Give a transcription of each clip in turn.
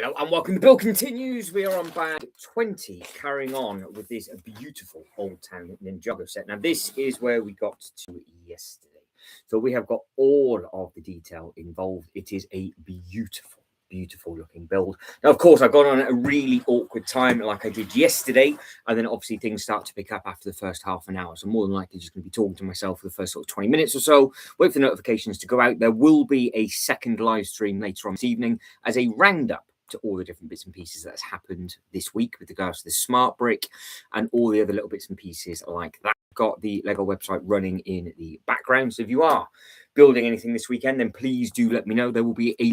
Hello and welcome. The build continues. We are on bag 20, carrying on with this beautiful Old Town Ninjago set. Now, this is where we got to yesterday. So we have got all of the detail involved. It is a beautiful looking build. Now, of course, I've gone on a really awkward time like I did yesterday, and then obviously things start to pick up after the first half an hour. So more than likely just going to be talking to myself for the first sort of 20 minutes or so, wait for the notifications to go out. There will be a second live stream later on this evening as a roundup to all the different bits and pieces that's happened this week with regards to the smart brick and all the other little bits and pieces like that. Got the Lego website running in the background. So if you are building anything this weekend, then please do let me know. There will be a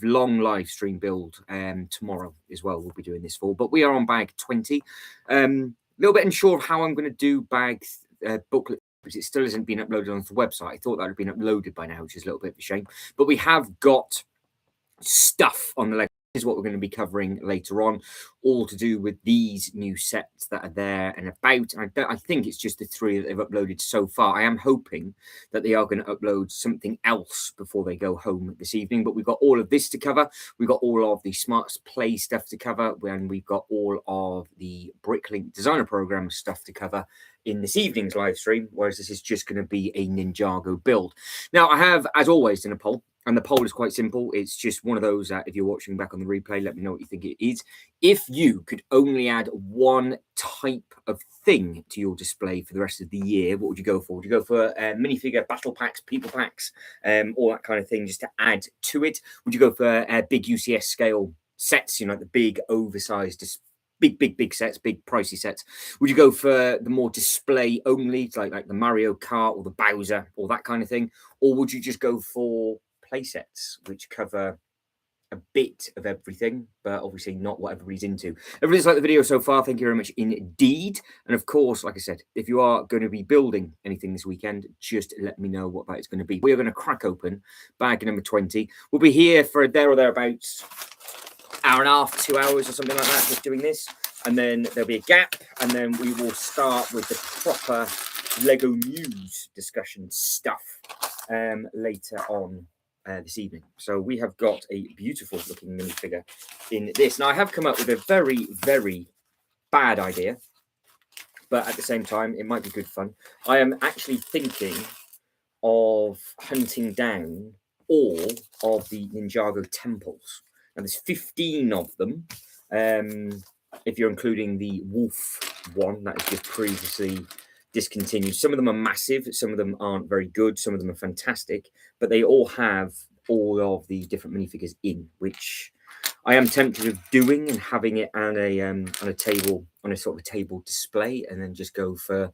long live stream build tomorrow as well. We'll be doing this for, but we are on bag 20. A little bit unsure of how I'm going to do bag booklet, because it still hasn't been uploaded onto the website. I thought that had been uploaded by now, which is a little bit of a shame, but we have got stuff on the Lego. Is what we're going to be covering later on, all to do with these new sets that are there and about. I think it's just the 3 that they've uploaded so far. I am hoping that they are going to upload something else before they go home this evening, but we've got all of this to cover. We've got all of the Smart Play stuff to cover, and we've got all of the Bricklink Designer Program stuff to cover in this evening's live stream, whereas this is just going to be a Ninjago build. Now, I have, as always, done a poll. And the poll is quite simple. It's just one of those, if you're watching back on the replay, let me know what you think it is. If you could only add one type of thing to your display for the rest of the year, what would you go for? Would you go for minifigure, battle packs, people packs, all that kind of thing, just to add to it? Would you go for big UCS scale sets, like the big oversized big sets, big pricey sets? Would you go for the more display only, like the Mario Kart or the Bowser or that kind of thing? Or would you just go for play sets which cover a bit of everything, but obviously not what everybody's into? Everybody's liked the video so far, thank you very much indeed. And of course, like I said, if you are going to be building anything this weekend, just let me know what that is going to be. We are going to crack open bag number 20. We'll be here for there or thereabouts hour and a half, 2 hours or something like that, just doing this, and then there'll be a gap, and then we will start with the proper Lego news discussion stuff later on this evening. So we have got a beautiful looking minifigure in this. Now, I have come up with a very bad idea, but at the same time it might be good fun. I am actually thinking of hunting down all of the Ninjago temples. Now, there's 15 of them, if you're including the wolf one that is just previously discontinued. Some of them are massive, some of them aren't very good, some of them are fantastic, but they all have all of the different minifigures in, which I am tempted of doing and having it on a table, on a sort of a table display, and then just go for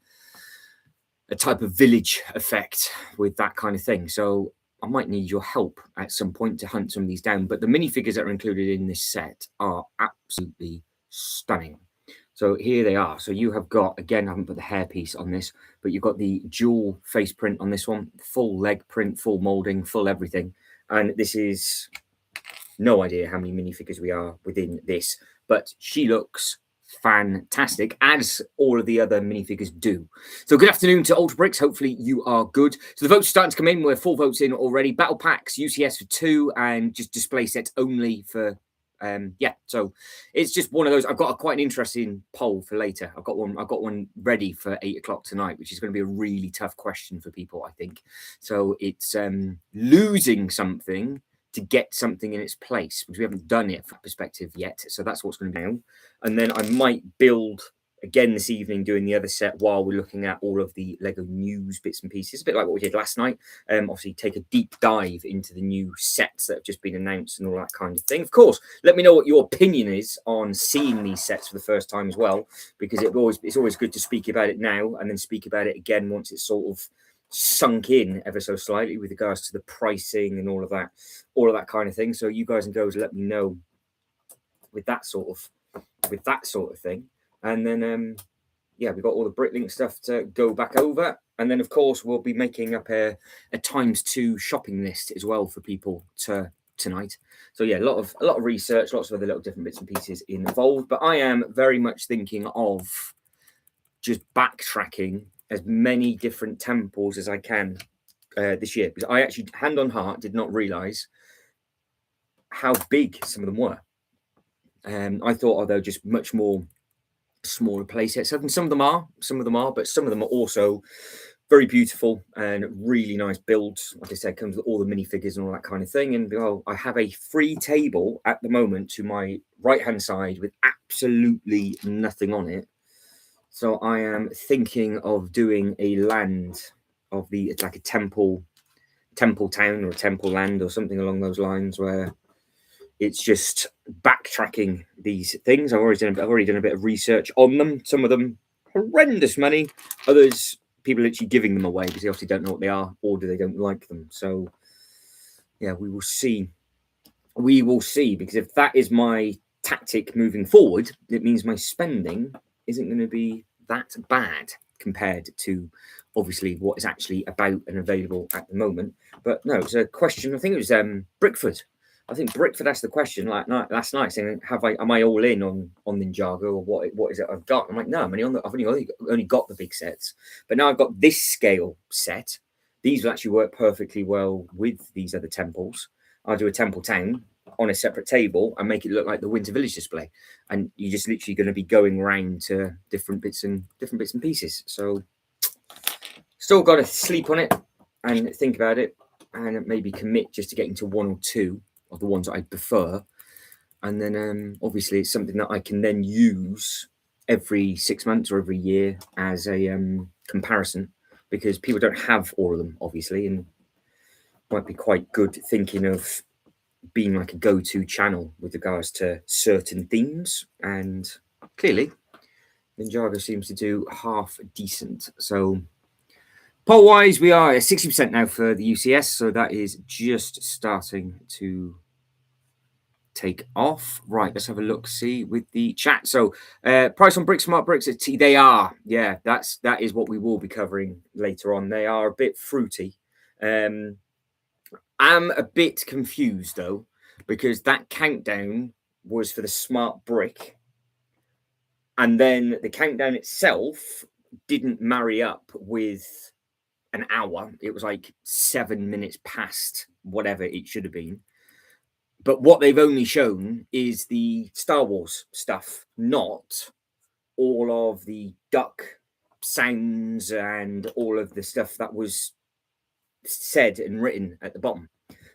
a type of village effect with that kind of thing. So I might need your help at some point to hunt some of these down, but the minifigures that are included in this set are absolutely stunning. So here they are. So you have got, again, I haven't put the hairpiece on this, but you've got the dual face print on this one, full leg print, full molding, full everything. And this is no idea how many minifigures we are within this, but she looks fantastic, as all of the other minifigures do. So good afternoon to Ultra Bricks. Hopefully you are good. So the votes are starting to come in. We're 4 votes in already. Battle packs, UCS for 2, and just display sets only for so it's just one of those. I've got quite an interesting poll for later. I've got one ready for 8 o'clock tonight, which is going to be a really tough question for people, I think. So it's losing something to get something in its place, because we haven't done it from perspective yet. So that's what's going to be now. And then I might build again this evening, doing the other set while we're looking at all of the Lego news bits and pieces, a bit like what we did last night. Obviously take a deep dive into the new sets that have just been announced and all that kind of thing. Of course, let me know what your opinion is on seeing these sets for the first time as well, because it's always good to speak about it now and then speak about it again once it's sort of sunk in ever so slightly with regards to the pricing and all of that kind of thing. So you guys and girls, let me know with that sort of thing. And then, we've got all the Bricklink stuff to go back over. And then, of course, we'll be making up a ×2 shopping list as well for people tonight. So, yeah, a lot of research, lots of other little different bits and pieces involved. But I am very much thinking of just backtracking as many different temples as I can this year. Because I actually, hand on heart, did not realise how big some of them were. I thought, they're just much more smaller play sets. And some of them are, but some of them are also very beautiful and really nice builds. Like I said, comes with all the minifigures and all that kind of thing. And I have a free table at the moment to my right hand side with absolutely nothing on it. So I am thinking of doing a land of it's like a temple town or a temple land or something along those lines, where it's just backtracking these things. I've already done a bit of research on them. Some of them horrendous money, others people are literally giving them away because they obviously don't know what they are, or do they don't like them. So yeah, we will see. We will see, because if that is my tactic moving forward, it means my spending isn't going to be that bad compared to obviously what is actually about and available at the moment. But no, it's a question. I think it was Brickford. I think Brickford asked the question last night, saying, am I all in on Ninjago, or what is it I've got? I'm like, no, I've only got the big sets, but now I've got this scale set. These will actually work perfectly well with these other temples. I'll do a temple town on a separate table and make it look like the Winter Village display, and you're just literally going to be going around to different bits and pieces. So still got to sleep on it and think about it, and maybe commit just to getting to one or two of the ones that I prefer, and then obviously it's something that I can then use every 6 months or every year as a comparison, because people don't have all of them obviously, and might be quite good thinking of being like a go-to channel with regards to certain themes, and clearly Ninjago seems to do half decent. So poll wise, we are at 60% now for the UCS, so that is just starting to take off. Right, let's have a look, see with the chat. So price on bricks, smart bricks at T, they are, yeah, that is what we will be covering later on. They are a bit fruity. I'm a bit confused though, because that countdown was for the smart brick, and then the countdown itself didn't marry up with an hour. It was like 7 minutes past whatever it should have been. But what they've only shown is the Star Wars stuff, not all of the duck sounds and all of the stuff that was said and written at the bottom.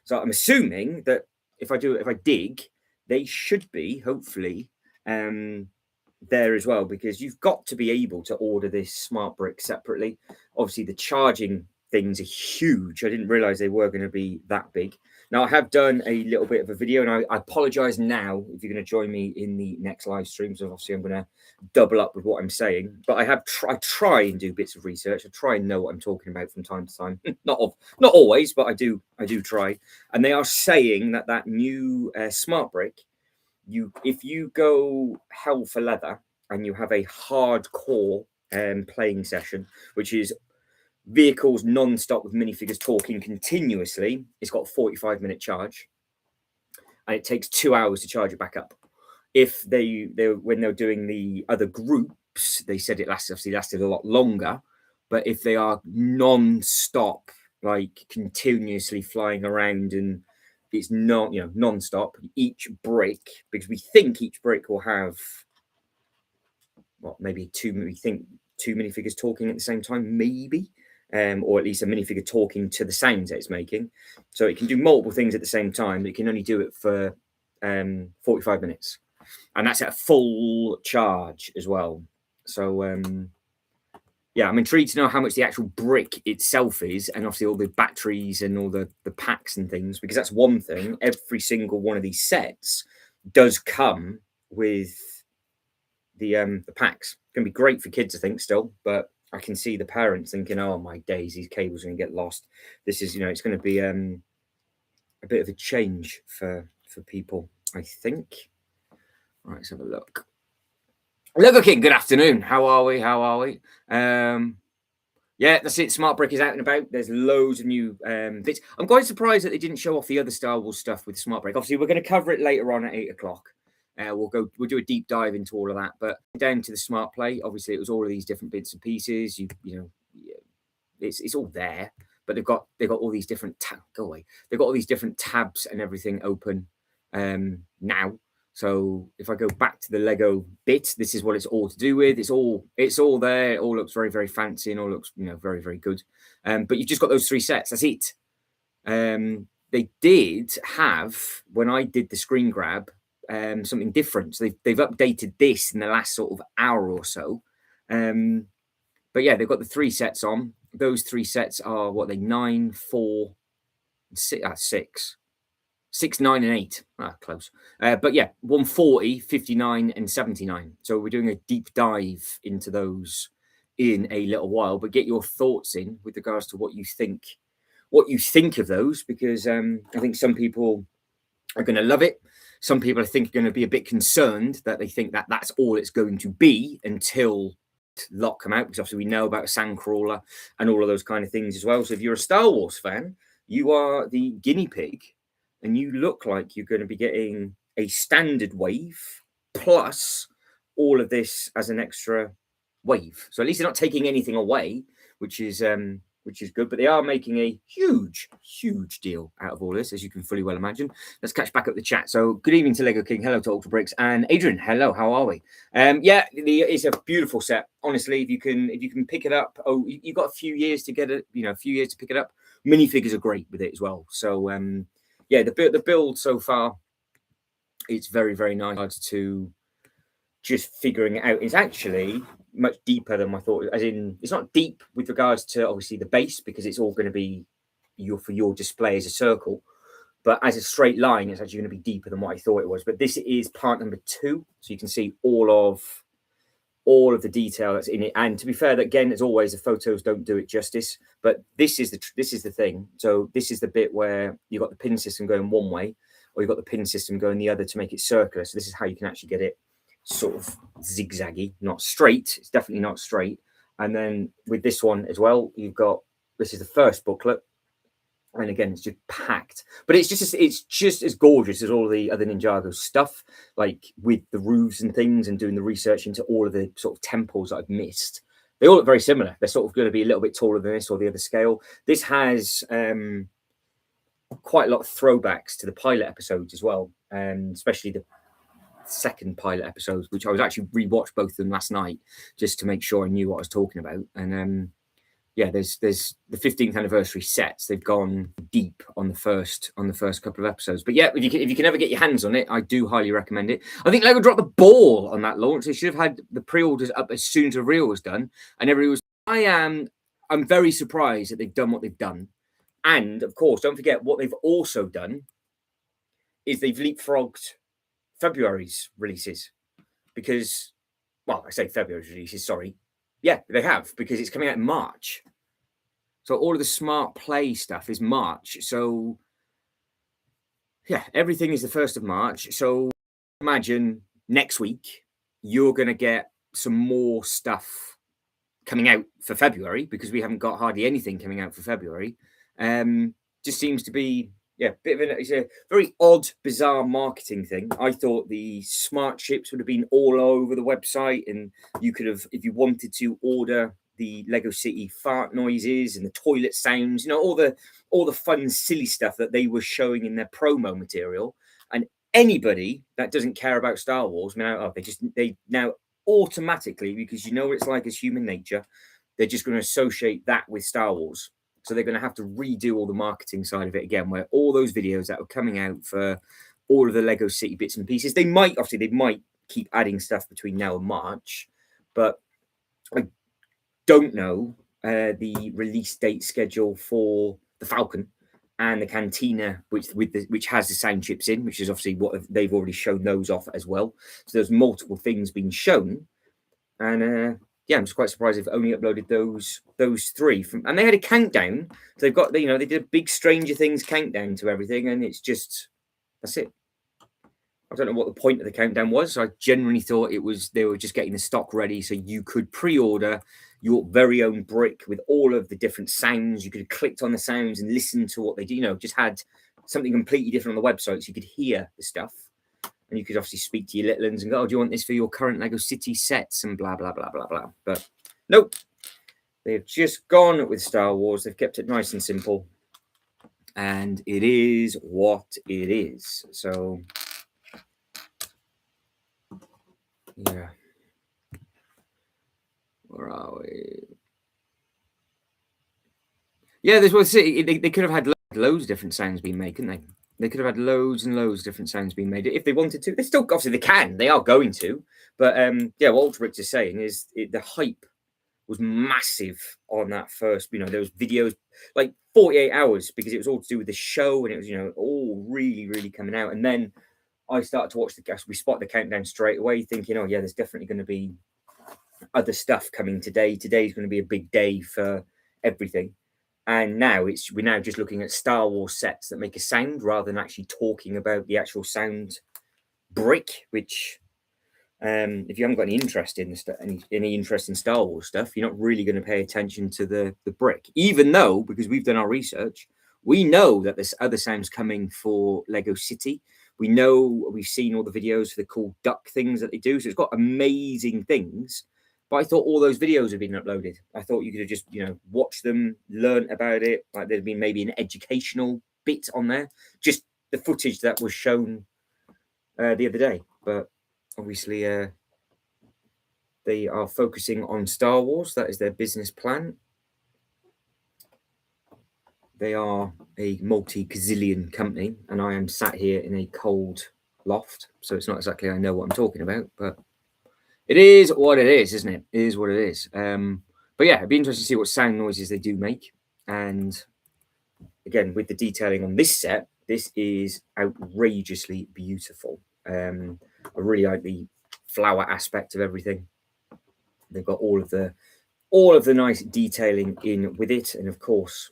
So I'm assuming that if I dig, they should be hopefully there as well, because you've got to be able to order this smart brick separately. Obviously, the charging things are huge. I didn't realize they were going to be that big. Now, I have done a little bit of a video, and I apologize now if you're going to join me in the next live stream. So obviously, I'm going to double up with what I'm saying. But I try and do bits of research. I try and know what I'm talking about from time to time. Not always, but I do try. And they are saying that new smart brick, if you go hell for leather and you have a hardcore playing session, which is vehicles non-stop with minifigures talking continuously, it's got a 45-minute charge, and it takes 2 hours to charge it back up. If when they're doing the other groups, they said it lasted a lot longer. But if they are non-stop, like continuously flying around, and it's not, non-stop, each brick, because we think each brick will have maybe two minifigures talking at the same time, maybe. Or at least a minifigure talking to the sounds that it's making. So it can do multiple things at the same time. It can only do it for 45 minutes. And that's at full charge as well. So, yeah, I'm intrigued to know how much the actual brick itself is, and obviously all the batteries and all the packs and things, because that's one thing. Every single one of these sets does come with the packs. It's going to be great for kids, I think, still, but I can see the parents thinking, "Oh my days, these cables are going to get lost." This is, it's going to be a bit of a change for people, I think. All right, let's have a look. Logo King, good afternoon. How are we? Yeah, that's it. Smart Brick is out and about. There's loads of new bits. I'm quite surprised that they didn't show off the other Star Wars stuff with Smart Brick. Obviously, we're going to cover it later on at 8 o'clock. We'll do a deep dive into all of that. But down to the Smart Play, obviously, it was all of these different bits and pieces. It's all there, but they've got all these different They've got all these different tabs and everything open now. So if I go back to the Lego bit, this is what it's all to do with. It's all there. It all looks very, very fancy and all looks, very, very good. But you've just got those 3 sets. That's it. They did have, when I did the screen grab, something different. So they've updated this in the last sort of hour or so. But yeah, they've got the 3 sets on. Those 3 sets are what, they 9, 4, 6. 6, 9, and 8. Close. But yeah, 140, 59, and 79. So we're doing a deep dive into those in a little while. But get your thoughts in with regards to what you think of those, because I think some people are going to love it. Some people I think are going to be a bit concerned that they think that that's all it's going to be until lot come out, because obviously we know about Sandcrawler and all of those kind of things as well. So if you're a Star Wars fan, you are the guinea pig, and you look like you're going to be getting a standard wave plus all of this as an extra wave. So at least they're not taking anything away, which is good. But they are making a huge deal out of all this, as you can fully well imagine. Let's catch back up the chat. So good evening to Lego King. Hello to Ultra Bricks and Adrian. Hello, how are we? It's a beautiful set. Honestly, if you can pick it up, you've got a few years to get it. A few years to pick it up. Minifigures are great with it as well. So the build so far, it's very, very nice to just figuring it out. It's actually much deeper than I thought. As in, it's not deep with regards to obviously the base, because it's all going to be for your display as a circle. But as a straight line, it's actually going to be deeper than what I thought it was. But this is part number 2, so you can see all of the detail that's in it. And to be fair, again, as always, the photos don't do it justice. But this is the thing. So this is the bit where you got the pin system going one way, or you've got the pin system going the other to make it circular. So this is how you can actually get it sort of zigzaggy, not straight. It's definitely not straight. And then with this one as well, this is the first booklet, and again, it's just packed. But it's just as gorgeous as all the other Ninjago stuff, like with the roofs and things, and doing the research into all of the sort of temples that I've missed. They all look very similar. They're sort of going to be a little bit taller than this or the other scale. This has quite a lot of throwbacks to the pilot episodes as well, and especially the second pilot episodes, which I was actually rewatched both of them last night just to make sure I knew what I was talking about. And there's the 15th anniversary sets. They've gone deep on the first couple of episodes. But yeah, if you can ever get your hands on it, I do highly recommend it. I think Lego dropped the ball on that launch. They should have had the pre-orders up as soon as the reel was done, and everybody was. I'm very surprised that they've done what they've done. And of course, don't forget what they've also done is they've leapfrogged February's releases, because, well, I say February's releases, sorry. Yeah, they have, because it's coming out in March. So all of the Smart Play stuff is March. So yeah, everything is the 1st of March. So imagine next week you're going to get some more stuff coming out for February, because we haven't got hardly anything coming out for February. Just seems to be it's a very odd, bizarre marketing thing. I thought the smart chips would have been all over the website, and you could have, if you wanted to, order the Lego City fart noises and the toilet sounds, all the fun, silly stuff that they were showing in their promo material. And anybody that doesn't care about Star Wars, they now automatically, because what it's like as human nature, they're just going to associate that with Star Wars. So they're going to have to redo all the marketing side of it again, where all those videos that are coming out for all of the Lego City bits and pieces, they might keep adding stuff between now and March, but I don't know the release date schedule for the Falcon and the Cantina, which has the sound chips in, which is obviously what they've already shown those off as well. So there's multiple things being shown, and I'm just quite surprised they've only uploaded those 3 and they had a countdown. So they've got, they did a big Stranger Things countdown to everything, and it's just, that's it. I don't know what the point of the countdown was. I genuinely thought they were just getting the stock ready so you could pre-order your very own brick with all of the different sounds. You could have clicked on the sounds and listened to what they do. Just had something completely different on the website, so you could hear the stuff. And you could obviously speak to your little ones and go, do you want this for your current Lego City sets and blah, blah, blah, blah, blah. But nope. They've just gone with Star Wars. They've kept it nice and simple. And it is what it is. So Yeah, there's well, see, they could have had loads of different sounds being made, couldn't they? They could have had loads and loads of different sounds being made if they wanted to. They still, obviously, they can. They are going to. But yeah, what Ultra Bricks is saying is the hype was massive on that first. You know, there was videos like 48 hours because it was all to do with the show, and it was, you know, all really, really coming out. And then I started to watch the gas. We spot the countdown straight away, thinking, oh yeah, there's definitely going to be other stuff coming today. Today's going to be a big day for everything. And now we're now just looking at Star Wars sets that make a sound rather than actually talking about the actual sound brick. Which, if you haven't got any interest in any interest in Star Wars stuff, you're not really going to pay attention to the brick. Even though, because we've done our research, we know that there's other sounds coming for Lego City. We know, we've seen all the videos for the cool duck things that they do. So it's got amazing things. But I thought all those videos had been uploaded. I thought you could have just, you know, watched them, learned about it. Like there'd been maybe an educational bit on there. Just the footage that was shown the other day. But obviously, they are focusing on Star Wars. That is their business plan. They are a multi-gazillion company, and I am sat here in a cold loft. So it's not exactly I know what I'm talking about, but it is what it is, isn't it? It is what it is. But yeah, it'd be interesting to see what sound noises they do make. And again, with the detailing on this set, this is outrageously beautiful. I really like the flower aspect of everything. They've got all of the nice detailing in with it, and of course,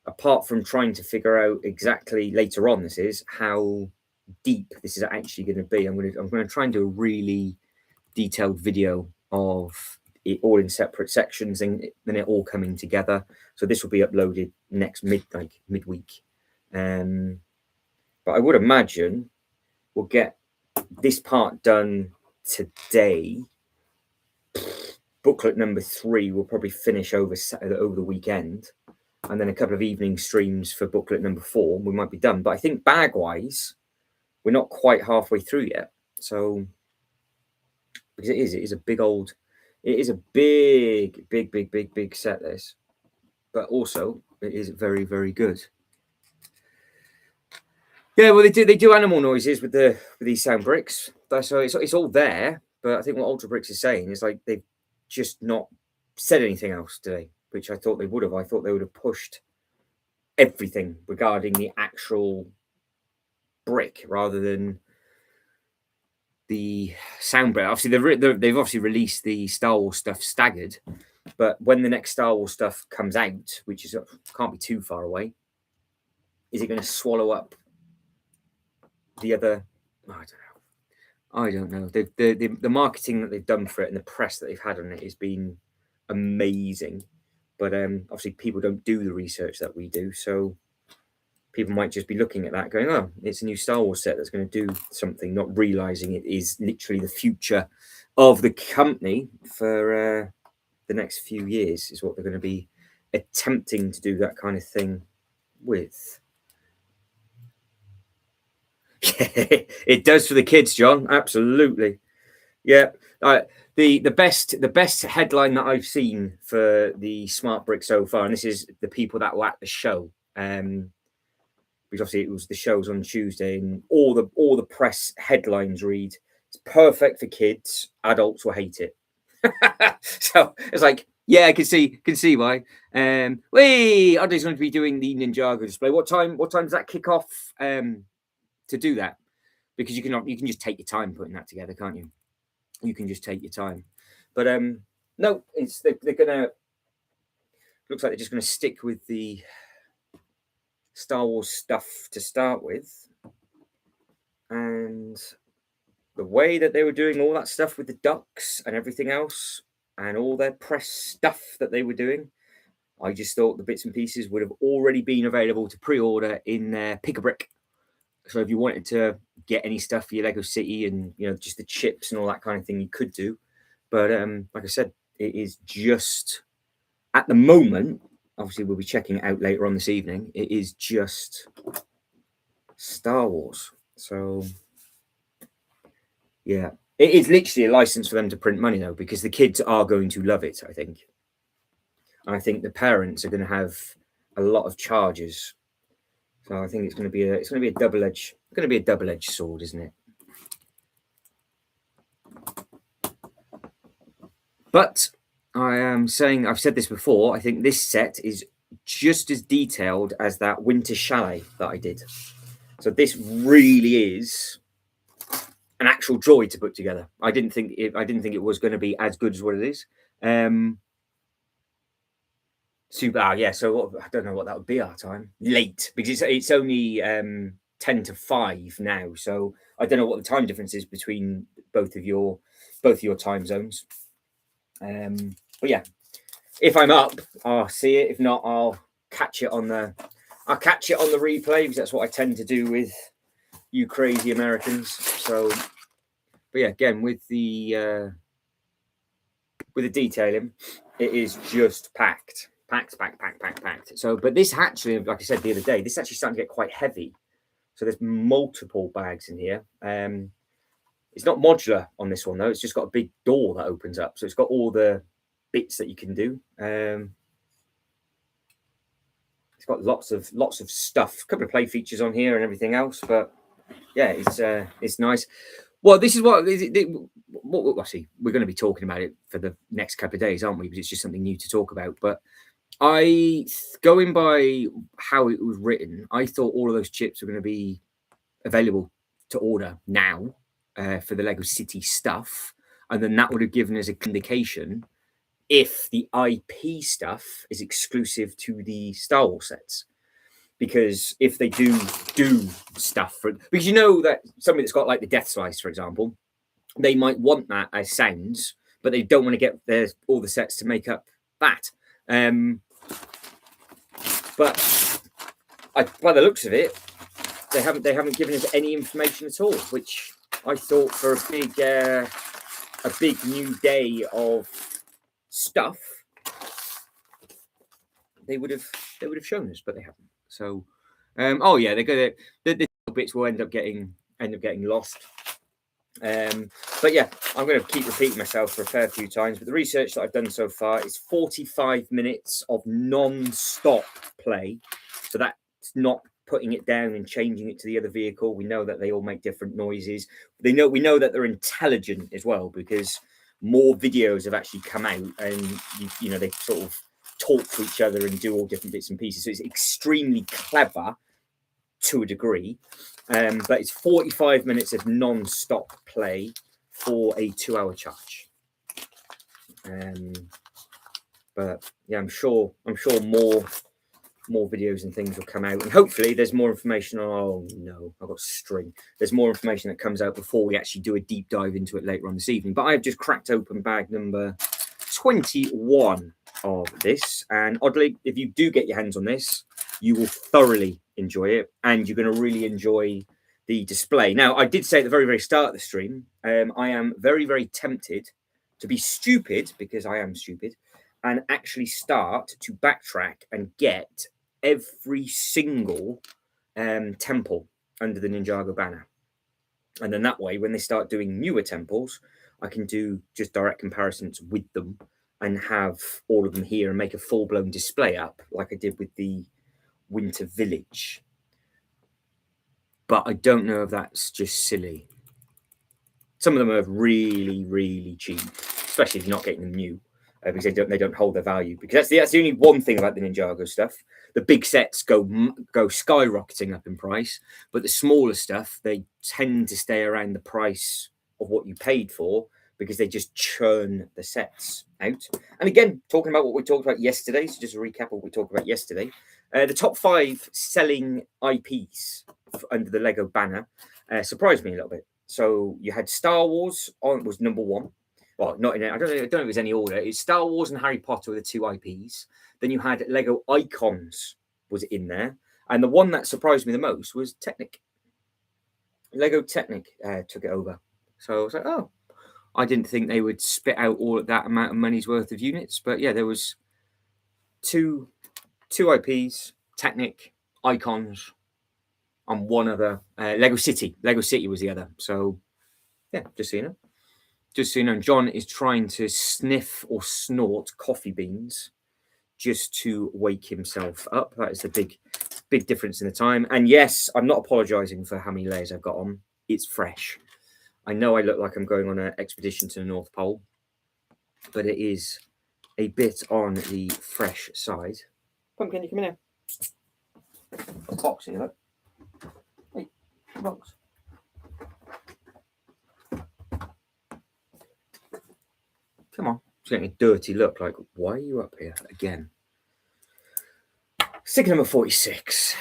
apart from trying to figure out exactly later on, this is how deep this is actually going to be. I'm going to try and do a really detailed video of it all in separate sections and then it all coming together. So this will be uploaded next midweek. But I would imagine we'll get this part done today. Booklet number 3 will probably finish over the weekend, and then a couple of evening streams for booklet number 4. We might be done, but I think bag wise, we're not quite halfway through yet. So because it is a big old, it is a big set, this, but also it is very, very good. Yeah, well, they do animal noises with these sound bricks. So it's all there, but I think what Ultra Bricks is saying is like they've just not said anything else today, which I thought they would have. I thought they would have pushed everything regarding the actual brick rather than the sound brick. Obviously, they've obviously released the Star Wars stuff staggered, but when the next Star Wars stuff comes out, which is can't be too far away, is it going to swallow up the other? I don't know. The marketing that they've done for it and the press that they've had on it has been amazing. But obviously, people don't do the research that we do, so people might just be looking at that, going, "Oh, it's a new Star Wars set that's going to do something," not realizing it is literally the future of the company for the next few years. Is what they're going to be attempting to do that kind of thing with. It does for the kids, John. Absolutely. Yeah. The best headline that I've seen for the smart brick so far, and this is the people that were at the show, because obviously it was the shows on Tuesday, and all the press headlines read, "It's perfect for kids. Adults will hate it." So it's like, yeah, I can see why. Audrey's going to be doing the Ninjago display. What time does that kick off? To do that, because you can just take your time putting that together, can't you? You can just take your time. But no, they're gonna, looks like they're just gonna stick with the Star Wars stuff to start with, and the way that they were doing all that stuff with the ducks and everything else and all their press stuff that they were doing, I just thought the bits and pieces would have already been available to pre-order in their Pick-a-Brick. So if you wanted to get any stuff for your Lego City and, you know, just the chips and all that kind of thing, you could do. But like I said, it is just at the moment, obviously we'll be checking it out later on this evening, it is just Star Wars. So yeah, it is literally a license for them to print money though, because the kids are going to love it, I think. And I think the parents are going to have a lot of charges. So I think it's going to be a double-edged sword, isn't it? But I am saying, I've said this before, I think this set is just as detailed as that Winter Chalet that I did. So this really is an actual joy to put together. I didn't think it was going to be as good as what it is. Super. Yeah. So I don't know what that would be our time. Late, because it's only 10 to 5 now. So I don't know what the time difference is between both of your time zones. But yeah, if I'm up, I'll see it. If not, I'll catch it on the replay, because that's what I tend to do with you crazy Americans. So, but yeah, again with the detailing, it is just packed. So, but this actually, like I said the other day, this is actually starting to get quite heavy. So there's multiple bags in here. It's not modular on this one though. It's just got a big door that opens up, so it's got all the bits that you can do. It's got lots of stuff, a couple of play features on here and everything else. But yeah, it's nice. Well, this is what see, we're going to be talking about it for the next couple of days, aren't we? Because it's just something new to talk about. But going by how it was written, I thought all of those chips were going to be available to order now for the Lego City stuff, and then that would have given us an indication if the IP stuff is exclusive to the Star Wars sets. Because if they do stuff for, because you know that somebody that's got like the Death Slice, for example, they might want that as sounds, but they don't want to get all the sets to make up that. But by the looks of it, they haven't given us any information at all, which I thought for a big new day of stuff, they would have shown us, but they haven't. So, oh yeah, the bits will end up getting lost. But yeah, I'm going to keep repeating myself for a fair few times. But the research that I've done so far is 45 minutes of non-stop play. So that's not putting it down and changing it to the other vehicle. We know that they all make different noises. We know that they're intelligent as well, because more videos have actually come out, and you know they sort of talk to each other and do all different bits and pieces. So it's extremely clever to a degree. But it's 45 minutes of non-stop play for a 2-hour charge. But yeah, I'm sure more videos and things will come out, and hopefully there's more information on. Oh no, I've got string. There's more information that comes out before we actually do a deep dive into it later on this evening. But I've just cracked open bag number 21 of this, and oddly, if you do get your hands on this, you will thoroughly enjoy it, and you're going to really enjoy the display. Now, I did say at the very, very start of the stream, I am very, very tempted to be stupid, because I am stupid, and actually start to backtrack and get every single temple under the Ninjago banner. And then that way, when they start doing newer temples, I can do just direct comparisons with them and have all of them here and make a full-blown display up like I did with the Winter Village. But I don't know if that's just silly. Some of them are really, really cheap, especially if you're not getting them new, because they don't hold their value. Because that's the only one thing about the Ninjago stuff. The big sets go skyrocketing up in price, but the smaller stuff, they tend to stay around the price of what you paid for, because they just churn the sets out. And again, talking about what we talked about yesterday, so just a recap of what we talked about yesterday, the top 5 selling IPs under the Lego banner surprised me a little bit. So you had Star Wars was number 1. Well, not in I don't know if it was any order. It's Star Wars and Harry Potter were the 2 IPs. Then you had Lego Icons was in there, and the one that surprised me the most was Technic. Lego Technic took it over. So I was like, oh, I didn't think they would spit out all of that amount of money's worth of units. But yeah, there was two IPs, Technic, Icons, and one other, Lego City. Lego City was the other. So yeah, just so you know. Just so you know, John is trying to sniff or snort coffee beans just to wake himself up. That is the big difference in the time. And yes, I'm not apologizing for how many layers I've got on. It's fresh. I know I look like I'm going on an expedition to the North Pole, but it is a bit on the fresh side. Pumpkin, you come in here. A box here, look. Hey, box. Come on. It's getting a dirty look. Like, why are you up here again? Sticker number 46.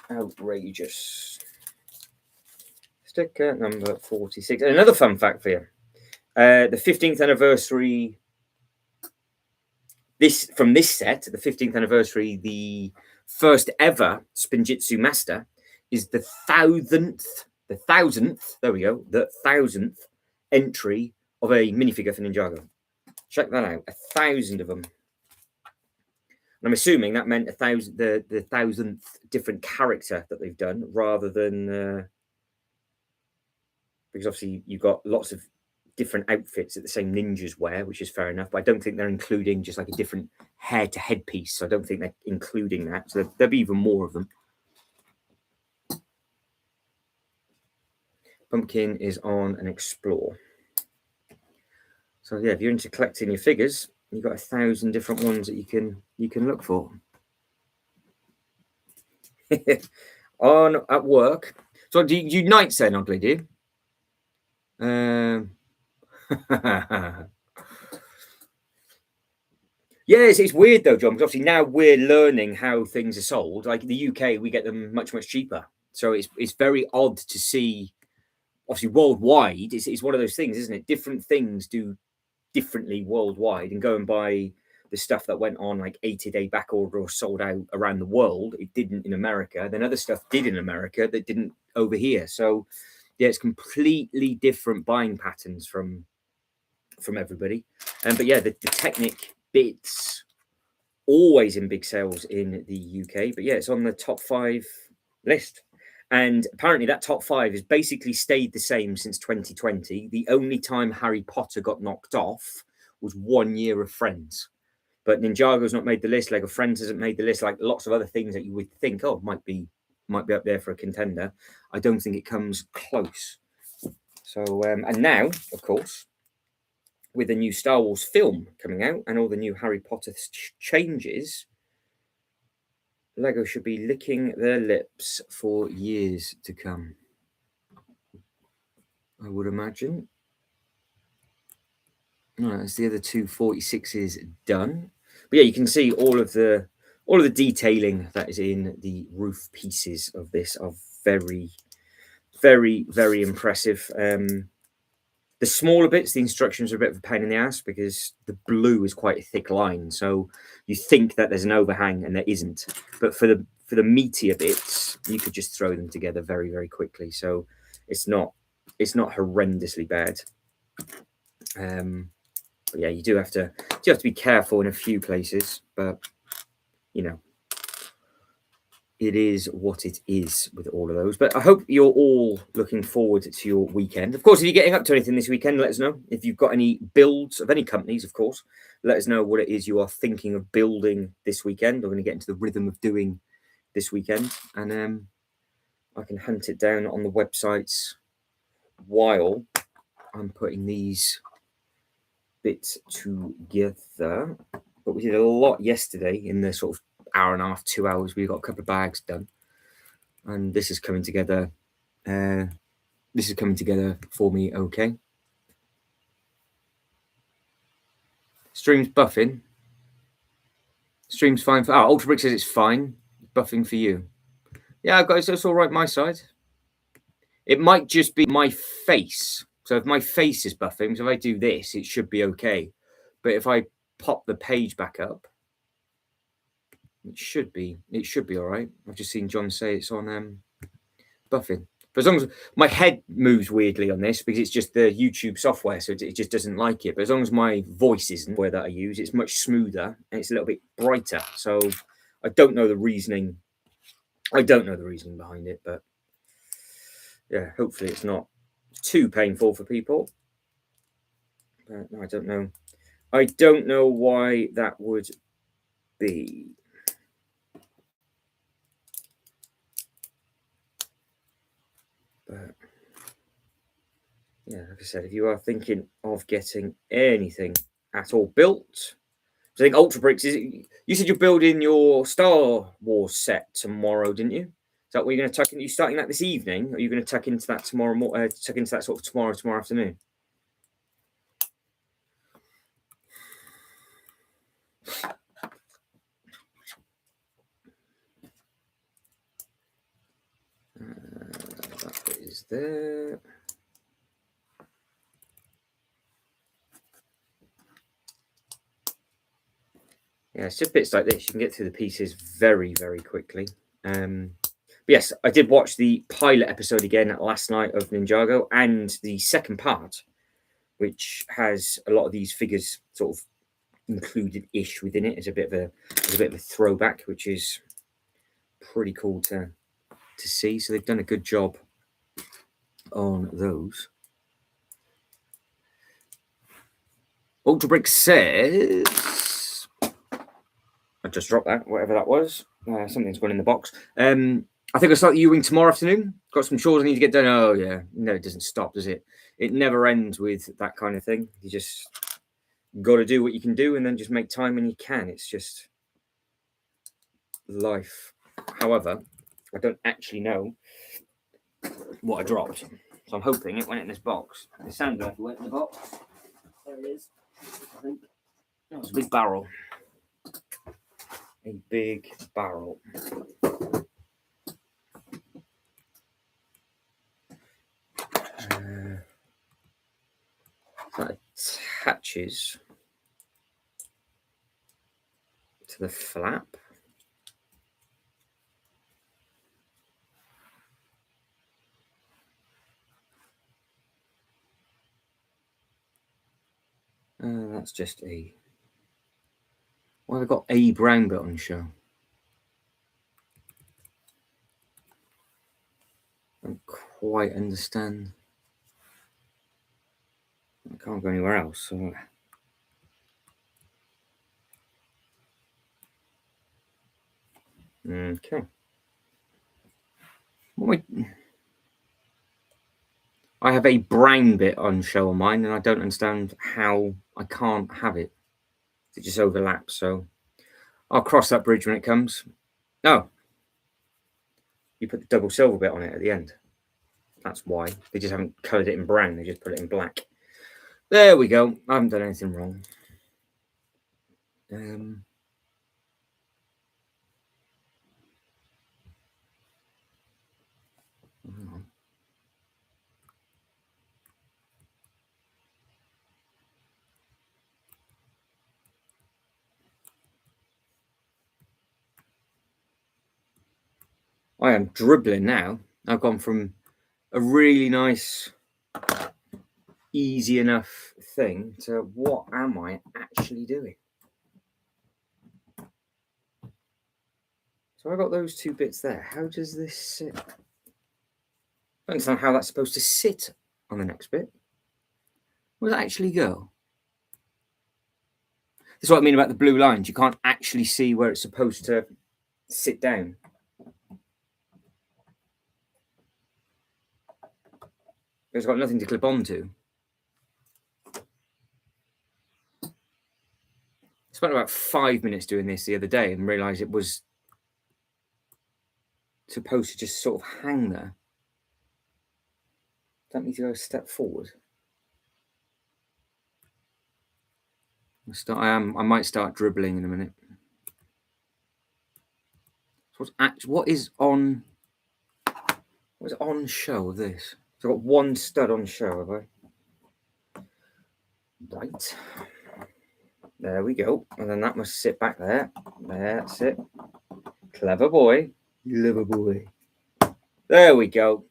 Outrageous. Sticker number 46. And another fun fact for you. The 15th anniversary. From this set, the 15th anniversary, the first ever Spinjitzu Master is the thousandth, there we go, the 1000th entry of a minifigure for Ninjago. Check that out, 1,000 of them. And I'm assuming that meant 1,000, the 1,000th different character that they've done, rather than because obviously you've got lots of different outfits that the same ninjas wear, which is fair enough, but I don't think they're including just like a different hair to head piece. So I don't think they're including that. So there'll be even more of them. Pumpkin is on an explore. So yeah, if you're into collecting your figures, you've got 1,000 different ones that you can look for. On at work. So do you nights then, Ugly, do you? Yes, it's weird though, John, because obviously now we're learning how things are sold. Like in the UK, we get them much cheaper. So it's very odd to see, obviously worldwide, it's one of those things, isn't it? Different things do differently worldwide, and go and buy the stuff that went on like 80-day back order or sold out around the world. It didn't in America. Then other stuff did in America that didn't over here. So yeah, it's completely different buying patterns from everybody. But yeah, the Technic bits always in big sales in the UK. But yeah, it's on the top 5 list. And apparently that top 5 has basically stayed the same since 2020. The only time Harry Potter got knocked off was 1 year of Friends. But Ninjago's not made the list. Lego Friends hasn't made the list. Like lots of other things that you would think, oh, might be up there for a contender. I don't think it comes close. So, and now, of course, with the new Star Wars film coming out and all the new Harry Potter changes, Lego should be licking their lips for years to come, I would imagine. All right, that's the other 246s done. But yeah, you can see all of the detailing that is in the roof pieces of this are very, very impressive. The smaller bits, the instructions are a bit of a pain in the ass because the blue is quite a thick line. So you think that there's an overhang and there isn't. But for the meatier bits, you could just throw them together very, very quickly. So it's not horrendously bad. But yeah, you do have to be careful in a few places. But you know, it is what it is with all of those. But I hope you're all looking forward to your weekend. Of course, if you're getting up to anything this weekend, let us know. If you've got any builds of any companies, of course, let us know what it is you are thinking of building this weekend. We're going to get into the rhythm of doing this weekend. And I can hunt it down on the websites while I'm putting these bits together. But we did a lot yesterday in the sort of hour and a half, 2 hours. We got a couple of bags done, and this is coming together. This is coming together for me. Okay. Stream's buffing. Stream's fine for. Oh, Ultra Brick says it's fine. Buffing for you. Yeah, guys, that's all right. My side. It might just be my face. So if my face is buffing, so if I do this, it should be okay. But if I pop the page back up, it should be all right. I've just seen John say it's on buffing. But as long as my head moves weirdly on this, because it's just the YouTube software, so it just doesn't like it. But as long as my voice isn't where that I use, it's much smoother and it's a little bit brighter. So I don't know the reasoning. I don't know the reasoning behind it, but yeah, hopefully it's not too painful for people. But no, I don't know. I don't know why that would be. But yeah, like I said, if you are thinking of getting anything at all built, I think Ultra Bricks is. You said you're building your Star Wars set tomorrow, didn't you? Is that what you're going to tuck in? Are you starting that this evening? Or are you going to tuck into that tomorrow? Tuck into that sort of tomorrow afternoon? That is there. Yeah, it's just bits like this. You can get through the pieces very, very quickly. But yes, I did watch the pilot episode again last night of Ninjago and the second part, which has a lot of these figures sort of included-ish within it as a bit of a throwback, which is pretty cool to see. So they've done a good job on those. Ultra Brick says, I just dropped that, whatever that was. Something's gone in the box. I think I'll start the U-Wing tomorrow afternoon. Got some chores I need to get done. Oh, yeah. No, it doesn't stop, does it? It never ends with that kind of thing. You just got to do what you can do and then just make time when you can. It's just life. However, I don't actually know what I dropped. So I'm hoping it went in this box. It sounded like it went in the box. There it is. I think. Oh, it's a big barrel. A big barrel. That attaches to the flap. That's just a. Why have I got a brown bit on show? I don't quite understand. I can't go anywhere else. So. Okay. I have a brown bit on show on mine, and I don't understand how I can't have it. It just overlaps. So I'll cross that bridge when it comes. No. You put the double silver bit on it at the end. That's why. They just haven't coloured it in brown. They just put it in black. There we go. I haven't done anything wrong. I am dribbling now. I've gone from a really nice, easy enough thing to what am I actually doing? So I got those two bits there. How does this sit? I don't understand how that's supposed to sit on the next bit. Where does it actually go? This is what I mean about the blue lines. You can't actually see where it's supposed to sit down. It's got nothing to clip onto. I spent about 5 minutes doing this the other day and realised it was supposed to just sort of hang there. Don't need to go a step forward. I might start dribbling in a minute. So what is on show of this? So I've got one stud on show, have I? Right. There we go. And then that must sit back there. That's it. Clever boy. Clever boy. There we go.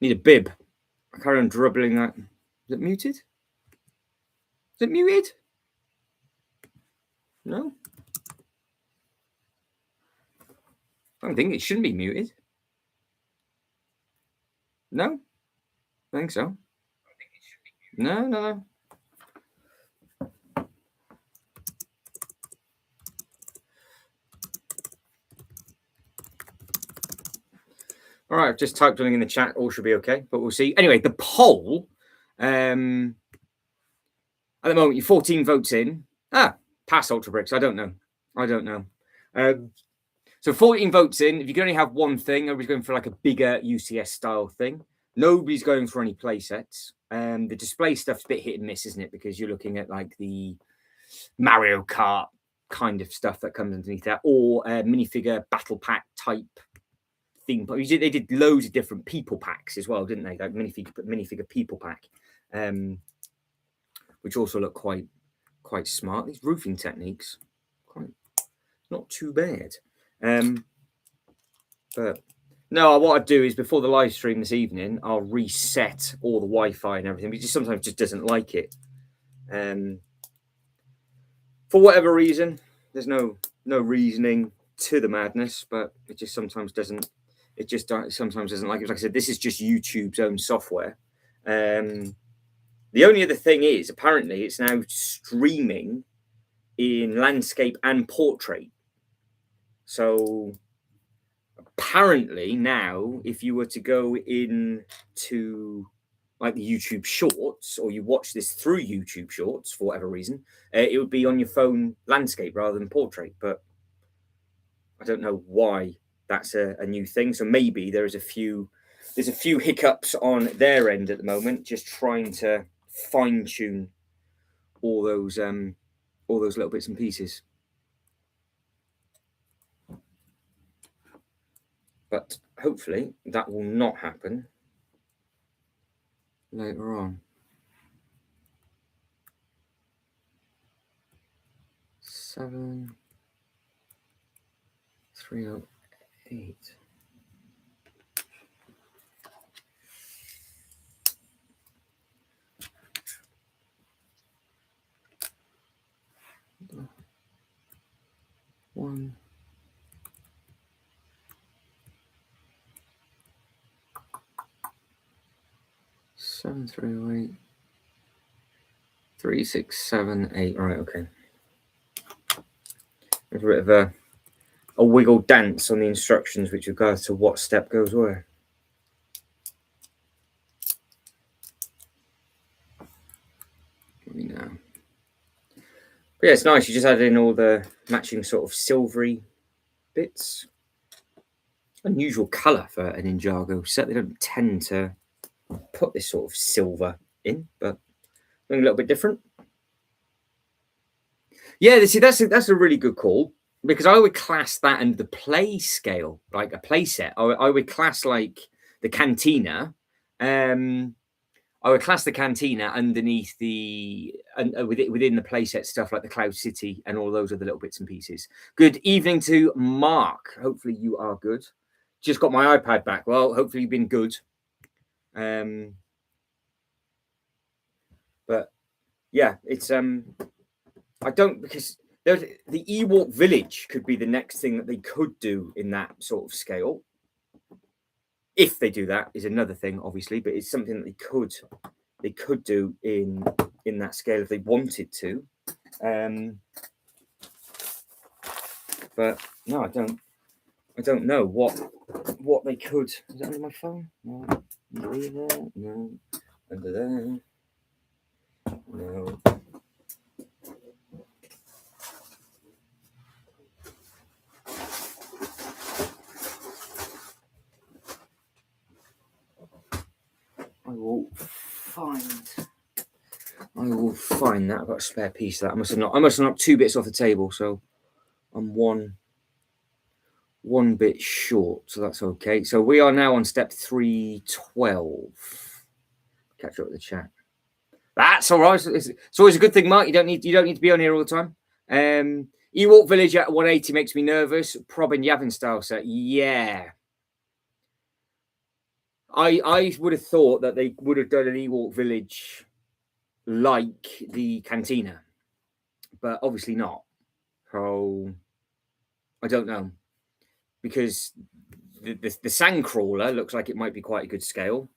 Need a bib. I carry on dribbling that. Is it muted? Is it muted? No. I don't think it shouldn't be muted. No? I think so. No. All right, I've just typed something in the chat. All should be okay, but we'll see. Anyway, the poll. At the moment, you're 14 votes in. Pass Ultra Bricks. I don't know. So 14 votes in. If you can only have one thing, everybody's going for like a bigger UCS style thing. Nobody's going for any play sets. The display stuff's a bit hit and miss, isn't it? Because you're looking at like the Mario Kart kind of stuff that comes underneath that, or minifigure battle pack type theme. They did loads of different people packs as well, didn't they? Like minifigure people pack, which also look quite smart. These roofing techniques, quite not too bad. But no, what I'd do is before the live stream this evening, I'll reset all the Wi-Fi and everything, because sometimes just doesn't like it. For whatever reason, there's no reasoning to the madness, but it just sometimes doesn't. It just sometimes doesn't like it. Like I said, this is just YouTube's own software. The only other thing is, apparently, it's now streaming in landscape and portrait. So apparently now, if you were to go into like the YouTube Shorts, or you watch this through YouTube Shorts for whatever reason, it would be on your phone landscape rather than portrait. But I don't know why that's a new thing. So maybe there's a few hiccups on their end at the moment, just trying to fine tune all those little bits and pieces. But hopefully that will not happen later on. 7308. One. Seven, 308. 3678. All right, okay. There's a bit of a wiggle dance on the instructions with regards to what step goes where. Now. But yeah, it's nice. You just added in all the matching sort of silvery bits. Unusual colour for a Ninjago set. They don't tend to put this sort of silver in, but something a little bit different. Yeah, see, that's a really good call, because I would class that under the play scale, like a play set. I would class like the Cantina. I would class the Cantina underneath within the playset stuff like the Cloud City and all those other little bits and pieces. Good evening to Mark. Hopefully you are good. Just got my iPad back. Well, hopefully you've been good. But yeah, it's I don't, because there's the Ewok Village could be the next thing that they could do in that sort of scale. If they do that is another thing, obviously, but it's something that they could do in that scale if they wanted to. But no, I don't know what they could. Is that under my phone? No. No. Under there. No. I will find that. I've got a spare piece of that. I must have knocked 2 bits off the table, so I'm one bit short, so that's okay. So we are now on step 312. Catch up with the chat. That's all right. It's always a good thing, Mark. You don't need to be on here all the time. Ewok Village at 180 makes me nervous. Prob and Yavin style set. Yeah. I would have thought that they would have done an Ewok Village like the Cantina, but obviously not. So I don't know, because the Sandcrawler looks like it might be quite a good scale,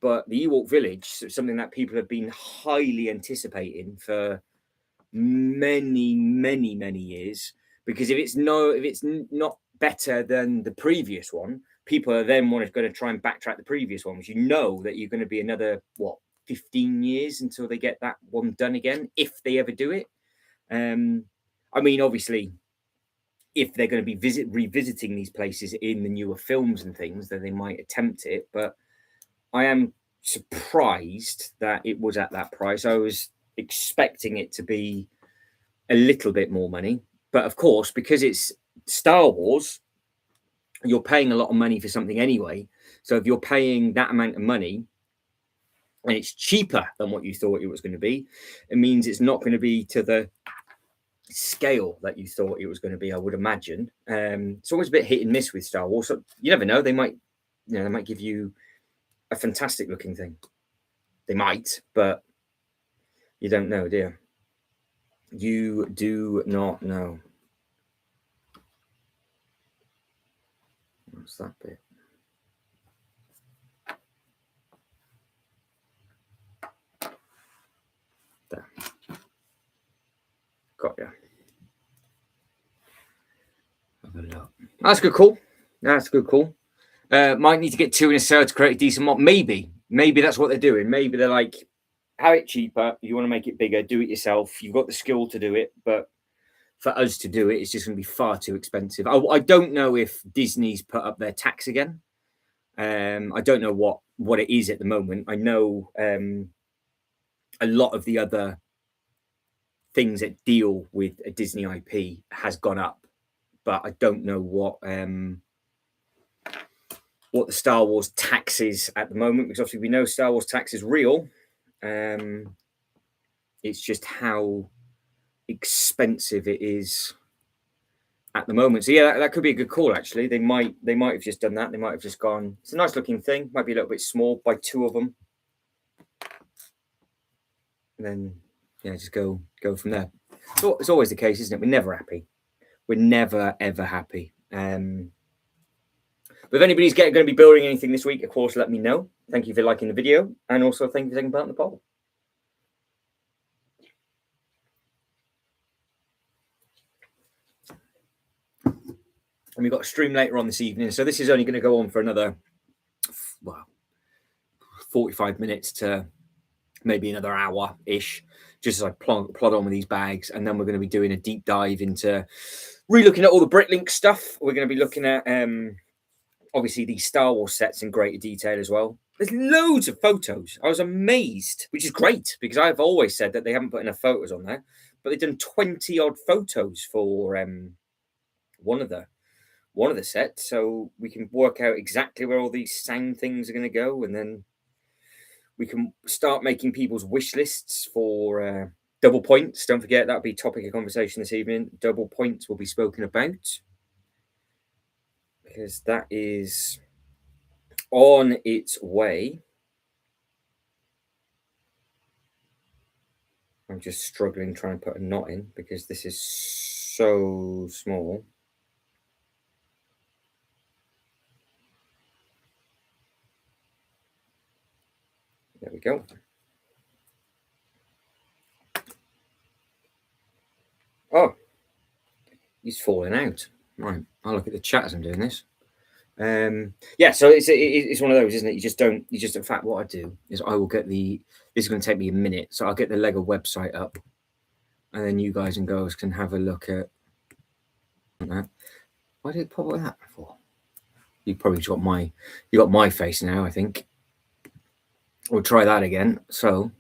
but the Ewok Village is something that people have been highly anticipating for many years, because if it's not better than the previous one, people are then going to try and backtrack the previous ones. You know that you're going to be another 15 years until they get that one done again, if they ever do it. I mean, obviously, if they're going to be revisiting these places in the newer films and things, then they might attempt it. But I am surprised that it was at that price. I was expecting it to be a little bit more money, but of course, because it's Star Wars, you're paying a lot of money for something anyway. So if you're paying that amount of money and it's cheaper than what you thought it was going to be, it means it's not going to be to the scale that you thought it was going to be, I would imagine. It's always a bit hit and miss with Star Wars. So you never know. They might give you a fantastic looking thing. They might, but you don't know, do you? You do not know. What's that bit? There. Got you. Have a look. That's good call. That's a good call. Might need to get two in a cell to create a decent mod. Maybe that's what they're doing. Maybe they're like, have it cheaper. You want to make it bigger, do it yourself. You've got the skill to do it, but for us to do it, it's just going to be far too expensive. I don't know if Disney's put up their tax again. I don't know what it is at the moment. I know a lot of the other things that deal with a Disney IP has gone up, but I don't know what the Star Wars tax is at the moment, because obviously we know Star Wars tax is real. It's just how expensive it is at the moment. So yeah, that could be a good call. Actually, they might have just done that. They might have just gone, it's a nice looking thing, might be a little bit small, buy two of them, and then just go from there. So it's always the case, isn't it? We're never happy. We're never ever happy. But if anybody's going to be building anything this week, of course, let me know. Thank you for liking the video, and also thank you for taking part in the poll. And we've got a stream later on this evening, so this is only going to go on for another 45 minutes to maybe another hour-ish, just as I plod on with these bags. And then we're going to be doing a deep dive into re-looking at all the Bricklink stuff. We're going to be looking at obviously these Star Wars sets in greater detail as well. There's loads of photos. I was amazed, which is great, because I've always said that they haven't put enough photos on there, but they've done 20 odd photos for one of the sets, so we can work out exactly where all these sound things are going to go, and then we can start making people's wish lists for double points. Don't forget, that'll be topic of conversation this evening. Double points will be spoken about, because that is on its way. I'm just struggling trying to put a knot in because this is so small. There we go. Oh, he's falling out. Right, I'll look at the chat as I'm doing this. Yeah, so it's one of those, isn't it? You just in fact, what I do is I will get this is going to take me a minute, so I'll get the Lego website up, and then you guys and girls can have a look at that. Why did it pop like that before? You probably got my face now, I think. We'll try that again. So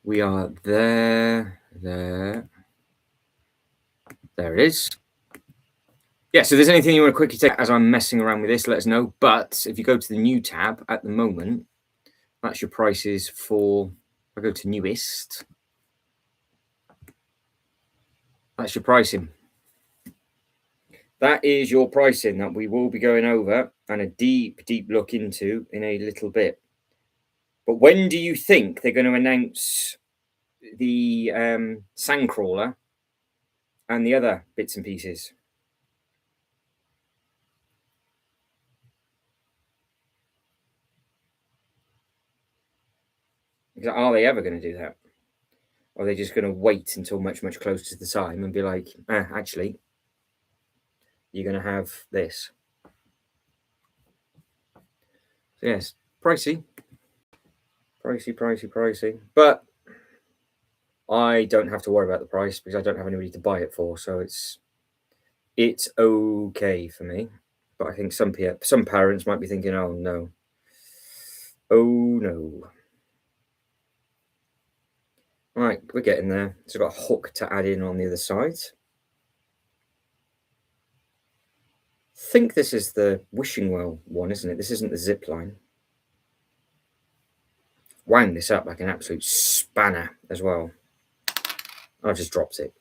we are there. There it is. Yeah, so if there's anything you want to quickly take as I'm messing around with this, let us know. But if you go to the new tab at the moment, that's your prices for, I go to newest. That's your pricing. That is your pricing that we will be going over and a deep look into in a little bit. But when do you think they're going to announce the Sandcrawler and the other bits and pieces? Are they ever going to do that? Or are they just going to wait until much closer to the time and be like, actually, you're going to have this? Yes, pricey. Pricey. But I don't have to worry about the price because I don't have anybody to buy it for. So it's okay for me. But I think some parents might be thinking, oh no. Right, we're getting there. So we've got a hook to add in on the other side. I think this is the wishing well one, isn't it? This isn't the zip line. Wound this up like an absolute spanner as well. I just dropped it.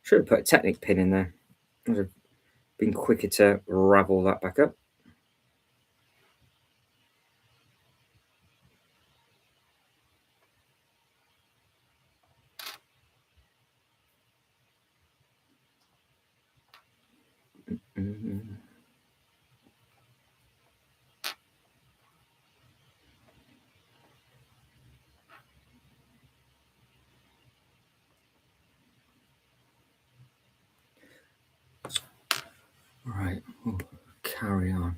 Should have put a Technic pin in there. Would have been quicker to ravel that back up. Right, we'll carry on.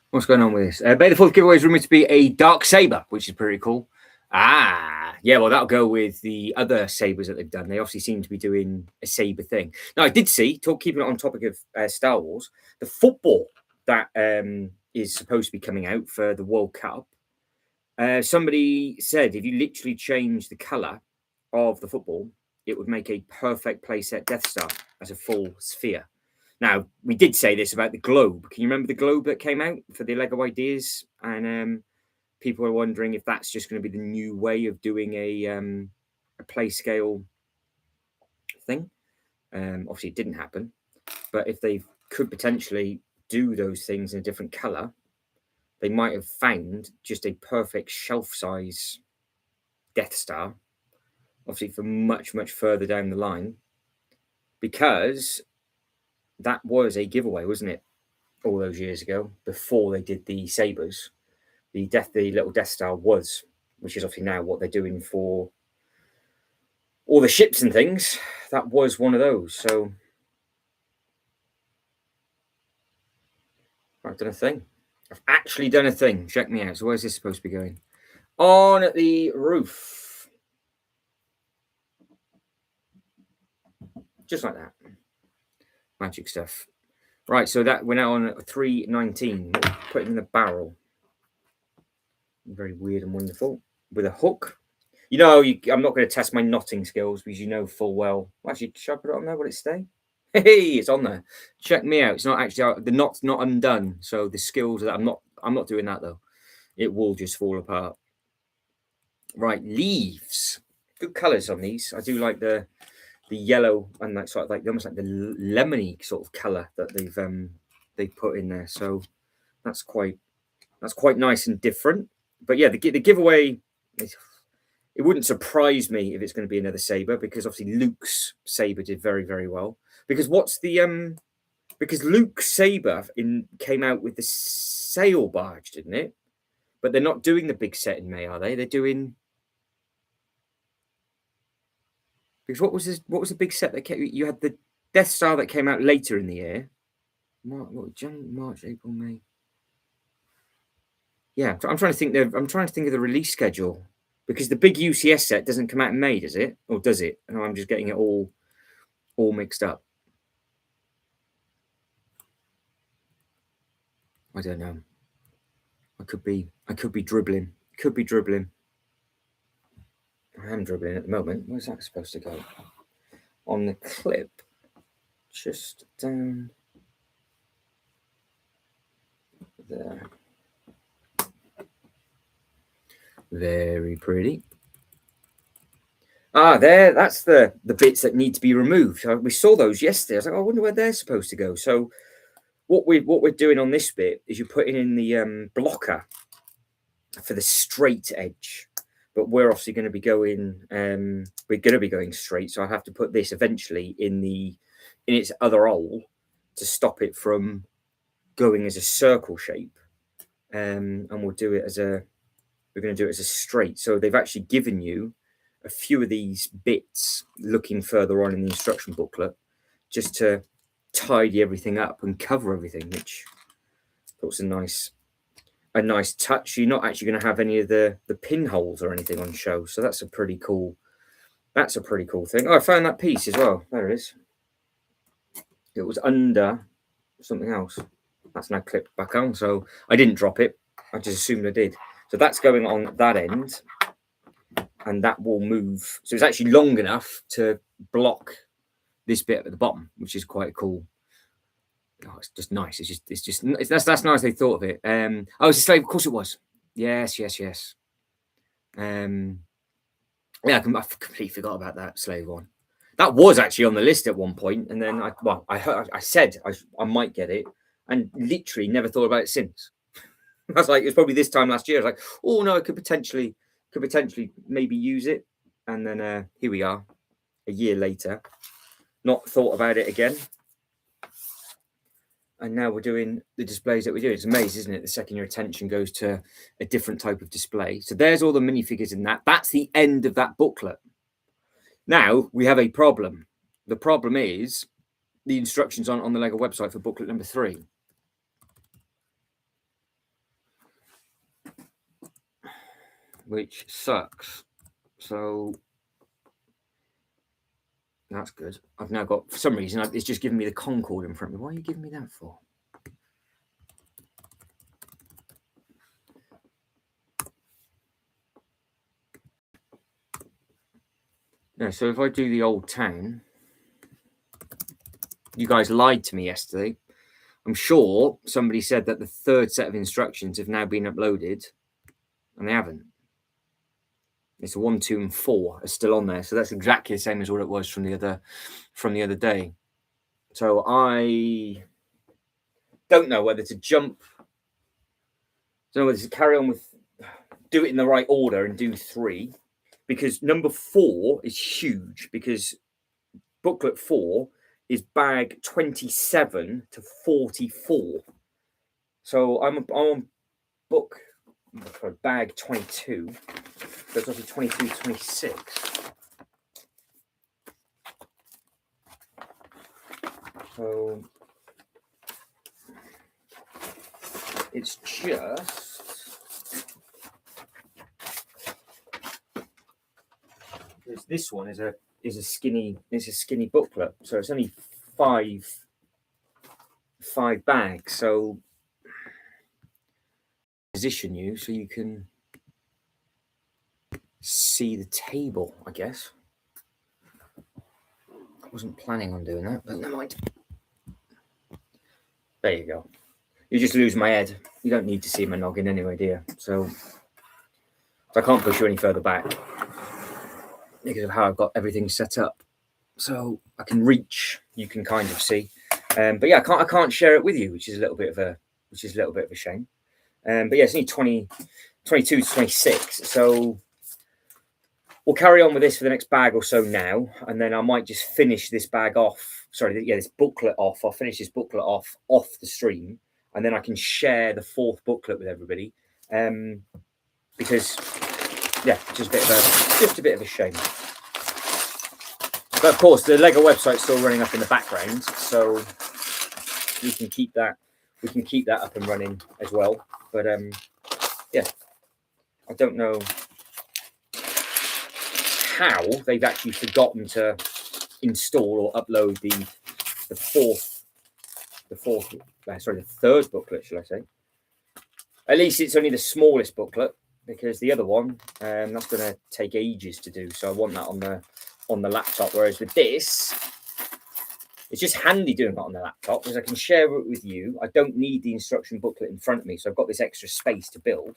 What's going on with this? Bay the 4th giveaway is rumored to be a dark saber, which is pretty cool. Yeah, well, that'll go with the other sabers that they've done. They obviously seem to be doing a saber thing. Now, I did see, keeping it on topic of Star Wars, the football that is supposed to be coming out for the World Cup. Somebody said if you literally change the color of the football, it would make a perfect playset Death Star as a full sphere. Now, we did say this about the globe. Can you remember the globe that came out for the Lego Ideas? And people are wondering if that's just going to be the new way of doing a play scale thing. Obviously, it didn't happen. But if they could potentially do those things in a different color, they might have found just a perfect shelf size Death Star, obviously for much, much further down the line, because that was a giveaway, wasn't it? All those years ago, before they did the sabers, the little Death Star was, which is obviously now what they're doing for all the ships and things. That was one of those. So I've done a thing. I've actually done a thing. Check me out. So where's this supposed to be going? On the roof. Just like that. Magic stuff. Right, so that we're now on 319. Put it in the barrel. Very weird and wonderful. With a hook. You know, I'm not going to test my knotting skills because you know full well. Actually, should I put it on there? Will it stay? Hey, it's on there. Check me out. It's not actually the knot's not undone. So the skills that I'm not doing that though. It will just fall apart. Right, leaves. Good colours on these. I do like the yellow and that sort of like almost like the lemony sort of colour that they've put in there. So that's quite nice and different. But yeah, the giveaway. It wouldn't surprise me if it's going to be another saber because obviously Luke's saber did very, very well. Because because Luke's saber came out with the sail barge, didn't it? But they're not doing the big set in May, are they? They're doing because what was the big set that you had the Death Star that came out later in the year? March, April, May. Yeah, I'm trying to think. I'm trying to think of the release schedule. Because the big UCS set doesn't come out in May, does it? Or does it? No, I'm just getting it all mixed up. I don't know. I could be dribbling. Could be dribbling. I am dribbling at the moment. Where's that supposed to go? On the clip. Just down there. Very pretty. There. That's the bits that need to be removed. We saw those yesterday. I was like, I wonder where they're supposed to go. So what we're doing on this bit is you're putting in the blocker for the straight edge. But we're obviously going to be going. We're going to be going straight. So I have to put this eventually in its other hole to stop it from going as a circle shape. And we'll do it as we're going to do it as a straight. So they've actually given you a few of these bits looking further on in the instruction booklet just to tidy everything up and cover everything, which puts a nice a nice touch. You're not actually going to have any of the pinholes or anything on show. So that's a pretty cool thing. Oh, I found that piece as well. There it is. It was under something else. That's now clipped back on. So I didn't drop it. I just assumed I did. So that's going on that end. And that will move. So it's actually long enough to block this bit at the bottom, which is quite cool. Oh, it's just nice. That's nice. They thought of it. Oh, it's a slave. Of course it was. Yes. Yeah, I completely forgot about that slave one. That was actually on the list at one point, and then I said I might get it, and literally never thought about it since. I was like, it was probably this time last year. I was like, oh no, I could potentially maybe use it, and then here we are, a year later, not thought about it again. And now we're doing the displays that we do. It's amazing, isn't it? The second your attention goes to a different type of display. So there's all the minifigures in that. That's the end of that booklet. Now we have a problem. The problem is the instructions on the Lego website for booklet number 3. Which sucks. So that's good. I've now got, for some reason, it's just giving me the Concorde in front of me. Why are you giving me that for? No, so if I do the old town, you guys lied to me yesterday. I'm sure somebody said that the 3rd set of instructions have now been uploaded, and they haven't. It's 1, 2, and 4 are still on there, so that's exactly the same as what it was from the other day. So I don't know whether to jump. I don't know whether to carry on with do it in the right order and do 3, because number 4 is huge, because booklet 4 is bag 27 to 44. So I'm on book for bag 22. Goes up to 22 to 26. So it's just because this one is a skinny booklet, so it's only five bags. So position you so you can see the table, I guess. I wasn't planning on doing that, but never mind. There you go. You just lose my head. You don't need to see my noggin anyway, do you? So I can't push you any further back because of how I've got everything set up. So I can reach. You can kind of see. But yeah, I can't share it with you, which is a little bit of a shame. But yeah, it's only 22 to 26. So we'll carry on with this for the next bag or so now, and then I might just finish this bag off. Sorry, yeah, this booklet off. I'll finish this booklet off the stream, and then I can share the 4th booklet with everybody. Because yeah, just a bit of a shame. But of course, the Lego website's still running up in the background, so we can keep that. We can keep that up and running as well. But yeah, I don't know how they've actually forgotten to install or upload the 3rd booklet, should I say. At least it's only the smallest booklet, because the other one, that's going to take ages to do. So I want that on the laptop. Whereas with this, it's just handy doing it on the laptop because I can share it with you. I don't need the instruction booklet in front of me, so I've got this extra space to build.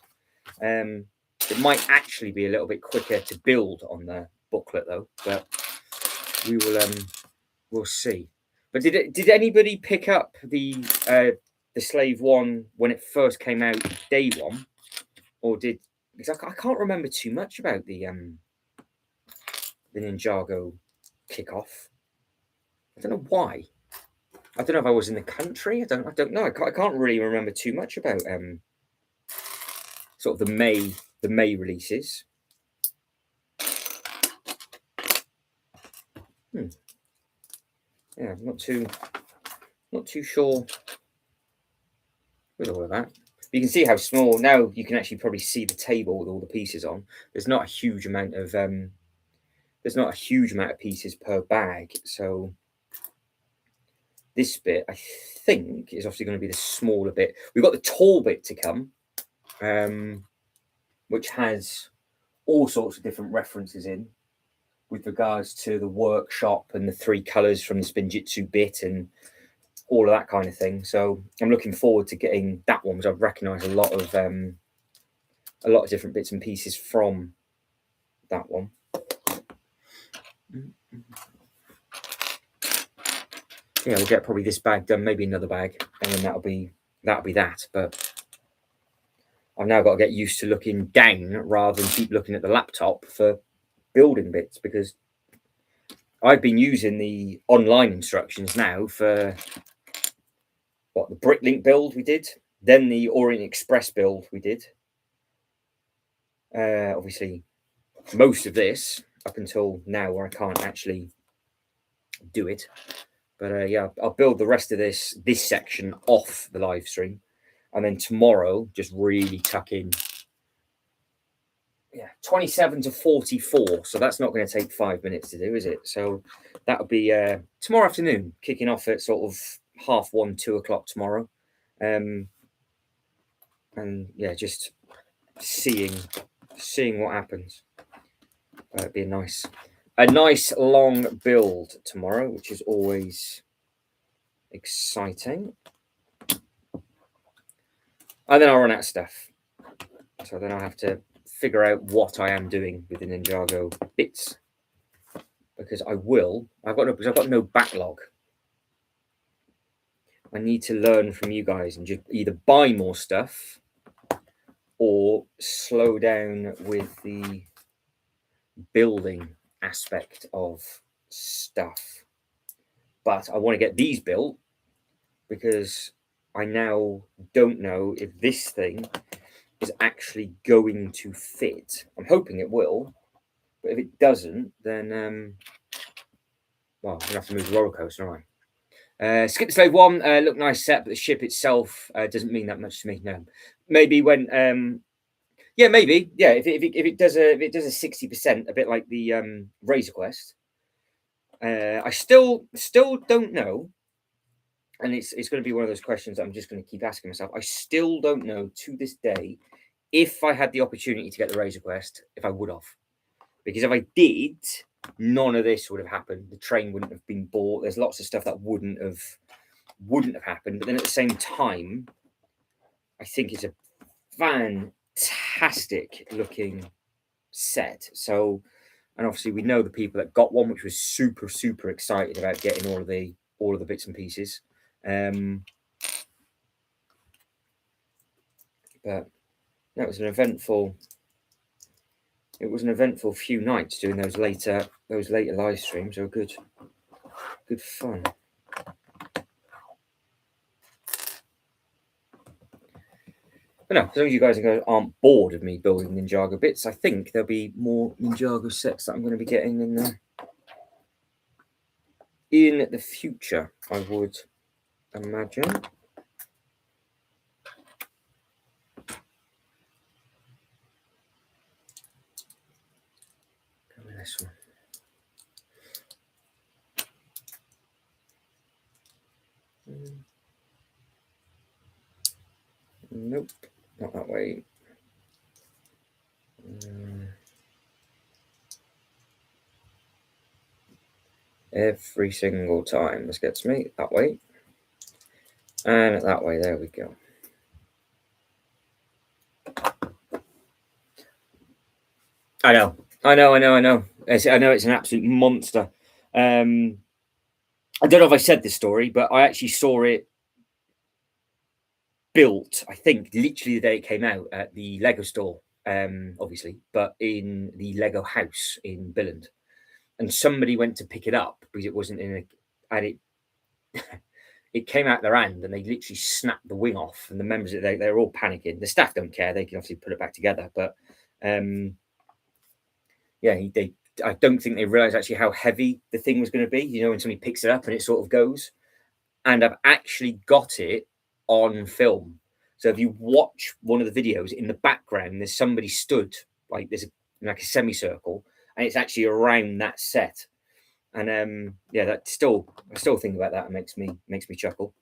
It might actually be a little bit quicker to build on the booklet though, but we will we'll see. But did anybody pick up the Slave one when it first came out day one, or did, because I can't remember too much about the Ninjago kickoff. I don't know why. I don't know if I was in the country. I don't know. I can't really remember too much about sort of the May releases. Yeah, not too sure with all of that. You can see how small now. You can actually probably see the table with all the pieces on. There's not a huge amount of pieces per bag. So this bit, I think, is obviously going to be the smaller bit. We've got the tall bit to come, which has all sorts of different references in with regards to the workshop and the 3 colors from the Spinjitzu bit and all of that kind of thing. So I'm looking forward to getting that one, because I've recognised a lot of different bits and pieces from that one. Yeah, we'll get probably this bag done, maybe another bag, and then that'll be that. But I've now got to get used to looking down rather than keep looking at the laptop for building bits, because I've been using the online instructions now for the Bricklink build we did, then the Orient Express build we did. Obviously, most of this up until now where I can't actually do it. But yeah, I'll build the rest of this section off the live stream, and then tomorrow just really tuck in. Yeah, 27 to 44. So that's not going to take 5 minutes to do, is it? So that'll be tomorrow afternoon, kicking off at sort of 1:30, 2 o'clock tomorrow. And yeah, just seeing what happens. It'd be a nice long build tomorrow, which is always exciting. And then I'll run out of stuff, so then I'll have to figure out what I am doing with the Ninjago bits, because I've got no backlog. I need to learn from you guys and just either buy more stuff or slow down with the building aspect of stuff. But I want to get these built, because I now don't know if this thing is actually going to fit. I'm hoping it will, but if it doesn't, then well, I'm gonna have to move the roller coaster, aren't I? Skip the Slave 1, look nice set, but the ship itself doesn't mean that much to me. No, maybe when yeah, maybe, yeah. If it does a 60%, a bit like the Razor Quest, I still don't know, and it's going to be one of those questions that I'm just going to keep asking myself. I still don't know to this day if I had the opportunity to get the Razor Quest, if I would have, because if I did, none of this would have happened. The train wouldn't have been bought. There's lots of stuff that wouldn't have happened. But then at the same time, I think it's a fantastic looking set. So, and obviously we know the people that got one, which was super excited about getting all of the bits and pieces. But that was an eventful. It was an eventful few nights doing those later live streams. They were good fun. But no, as long as you guys aren't bored of me building Ninjago bits, I think there'll be more Ninjago sets that I'm going to be getting in the future, I would imagine. Go with this one. Nope, not that way. Every single time this gets me that way, and that way. There we go. I know. I know it's an absolute monster. I don't know if I said this story, but I actually saw it built, I think, literally the day it came out at the Lego store, obviously, but in the Lego house in Billand. And somebody went to pick it up because it wasn't in and it came out their hand, and they literally snapped the wing off. And the members, they're all panicking. The staff don't care; they can obviously put it back together. But yeah, I don't think they realised actually how heavy the thing was going to be. You know, when somebody picks it up and it sort of goes. And I've actually got it on film. So if you watch one of the videos, in the background, there's somebody stood, like there's like a semicircle, and it's actually around that set. And yeah, I still think about that. It makes me chuckle.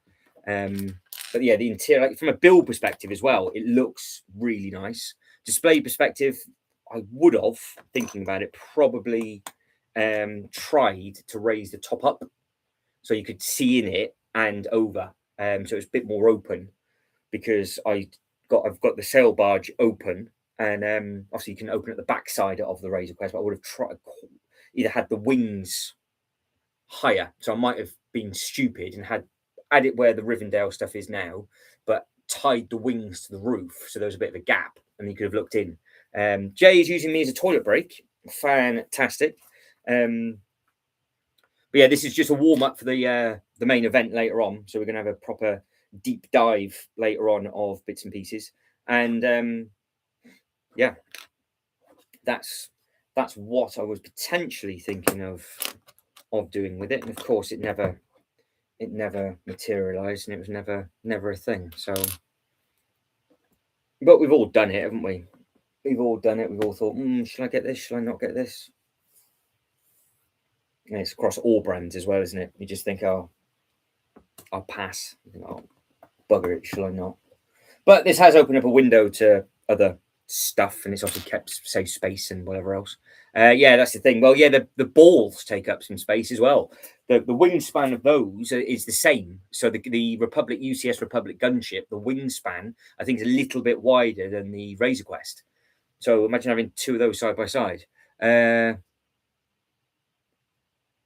But yeah, the interior, like from a build perspective as well, it looks really nice. Display perspective, I would have, thinking about it, probably tried to raise the top up so you could see in it and over. So it's a bit more open, because I've got the sail barge open, and obviously you can open at the back side of the Razor Quest, but I would have tried either had the wings higher. So I might have been stupid and had it where the Rivendell stuff is now, but tied the wings to the roof, so there was a bit of a gap, and you could have looked in. Jay is using me as a toilet break. Fantastic. But yeah, this is just a warm up for the main event later on. So we're going to have a proper deep dive later on of bits and pieces, and yeah, that's what I was potentially thinking of doing with it, and of course it never materialized, and it was never a thing. So, but we've all done it, haven't we? We've all done it. We've all thought, should I get this? Should I not get this? And it's across all brands as well, isn't it? You just think, oh, I'll pass. You think, oh, bugger it, shall I not? But this has opened up a window to other stuff, and it's also kept safe space and whatever else. Yeah, that's the thing. Well, yeah, the balls take up some space as well. The wingspan of those is the same. So the Republic UCS Republic gunship, the wingspan I think is a little bit wider than the Razor Quest. So imagine having two of those side by side.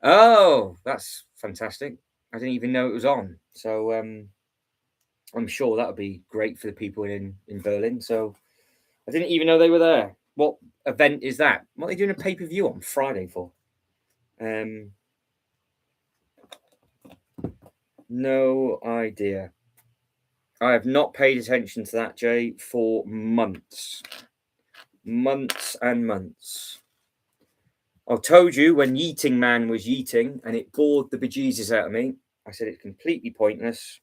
Oh, that's fantastic! I didn't even know it was on. So I'm sure that would be great for the people in Berlin. So I didn't even know they were there. What event is that? What are they doing a pay-per-view on Friday for? No idea. I have not paid attention to that, Jay, for months. Months and months. I told you when Yeeting Man was yeeting and it bored the bejesus out of me. I said it's completely pointless.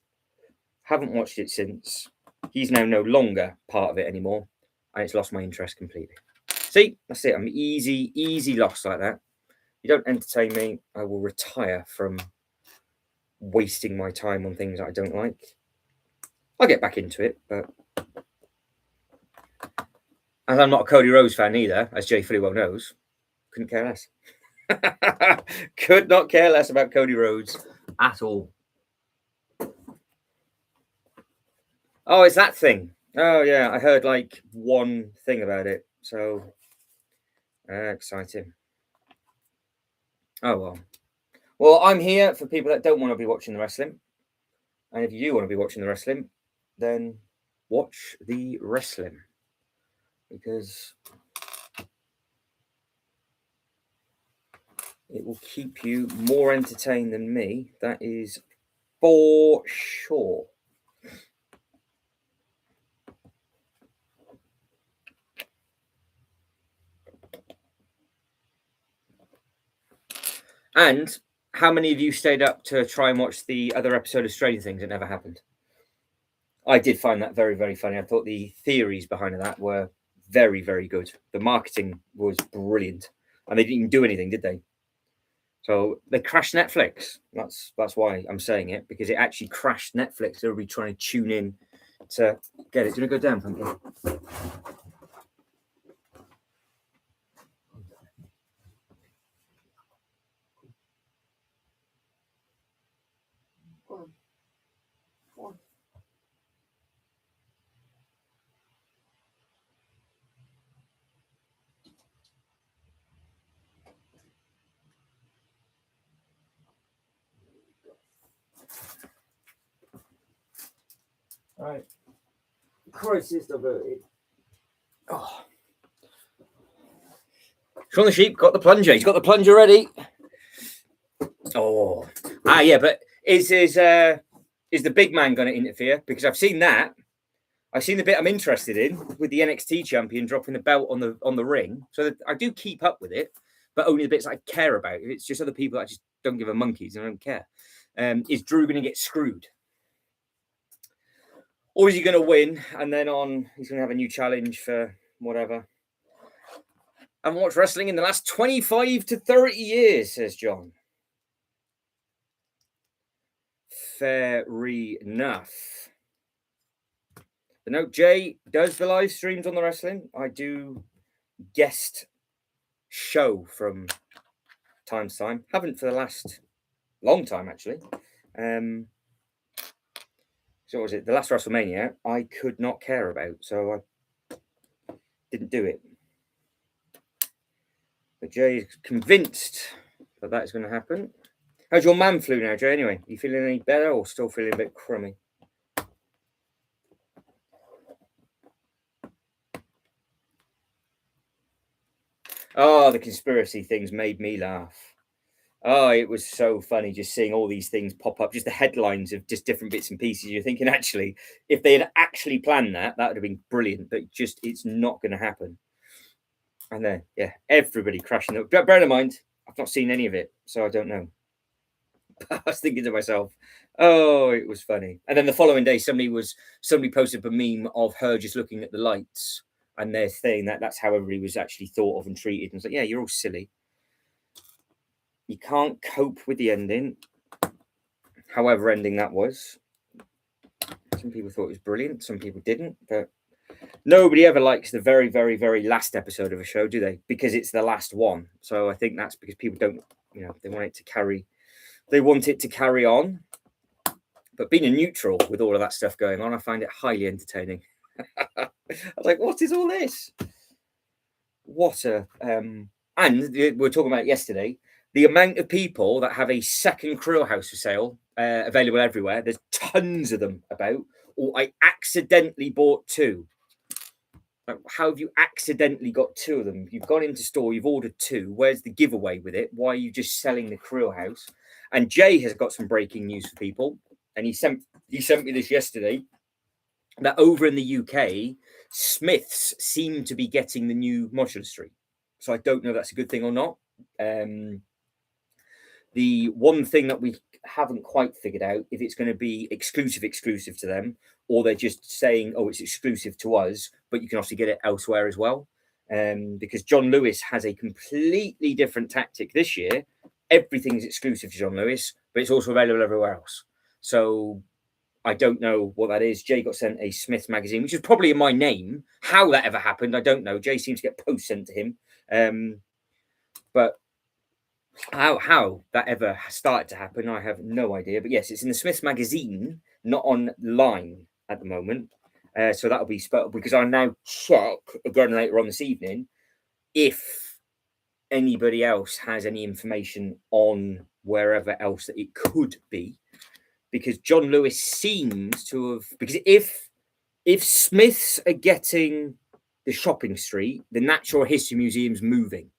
Haven't watched it since. He's now no longer part of it anymore, and it's lost my interest completely. See, that's it. I'm easy lost like that. You don't entertain me, I will retire from wasting my time on things that I don't like. I'll get back into it, but as I'm not a Cody Rhodes fan either, as Jay fully well knows, couldn't care less. Could not care less about Cody Rhodes at all. Oh, it's that thing. Oh yeah, I heard like one thing about it, so exciting. Oh well, I'm here for people that don't want to be watching the wrestling, and if you do want to be watching the wrestling, then watch the wrestling, because it will keep you more entertained than me. That is for sure. And how many of you stayed up to try and watch the other episode of Stranger Things that never happened? I did find that very, very funny. I thought the theories behind that were very, very good. The marketing was brilliant, and they didn't even do anything, did they? So they crashed Netflix. That's why I'm saying it, because it actually crashed Netflix. Everybody trying to tune in to get it. Do you want to go down, Pumpkin? All right. Crisis averted. Oh. Sean the Sheep got the plunger. He's got the plunger ready. Oh. Yeah, but is the big man going to interfere? Because I've seen that. I've seen the bit I'm interested in with the NXT champion dropping the belt on the ring. So I do keep up with it, but only the bits I care about. If it's just other people, I just don't give a monkeys and I don't care. Is Drew going to get screwed? or is he going to win? And then he's going to have a new challenge for whatever. I haven't watched wrestling in the last 25 to 30 years, says John. Fair enough. But no, Jay does the live streams on the wrestling. I do guest show from time to time. Haven't for the last long time, actually. So what was it? The last WrestleMania, I could not care about, so I didn't do it. But Jay is convinced that is going to happen. How's your man flu now, Jay? Anyway, you feeling any better or still feeling a bit crummy? Oh, the conspiracy things made me laugh. Oh, it was so funny just seeing all these things pop up, just the headlines of just different bits and pieces. You're thinking, actually, if they had actually planned that would have been brilliant, but just it's not going to happen. And then, yeah, everybody crashing up. Bear in mind, I've not seen any of it, so I don't know. I was thinking to myself, oh, it was funny. And then the following day, somebody posted up a meme of her just looking at the lights, and they're saying that's how everybody was actually thought of and treated. And it's like, yeah, you're all silly. You can't cope with the ending, however ending that was. Some people thought it was brilliant, some people didn't, but nobody ever likes the very, very, very last episode of a show, do they? Because it's the last one. So I think that's because people don't, they want it to carry on. But being a neutral with all of that stuff going on, I find it highly entertaining. I was like, what is all this? What a and we were talking about it yesterday. The amount of people that have a second Krill house for sale available everywhere. There's tons of them about. Or I accidentally bought two. Like, how have you accidentally got two of them? You've gone into store, you've ordered two. Where's the giveaway with it? Why are you just selling the Krill house? And Jay has got some breaking news for people. And he sent me this yesterday. That over in the UK, Smiths seem to be getting the new modular street. So I don't know if that's a good thing or not. The one thing that we haven't quite figured out if it's going to be exclusive to them, or they're just saying, oh, it's exclusive to us, but you can also get it elsewhere as well. Because John Lewis has a completely different tactic this year. Everything's exclusive to John Lewis, but it's also available everywhere else. So I don't know what that is. Jay got sent a Smith magazine, which is probably in my name. How that ever happened, I don't know. Jay seems to get posts sent to him. But how that ever started to happen, I have no idea. But yes, it's in the Smith magazine, not online at the moment. So that'll be because I'll now check again later on this evening if anybody else has any information on wherever else that it could be. Because John Lewis seems to have, because if Smiths are getting the shopping street, the Natural History Museum's moving.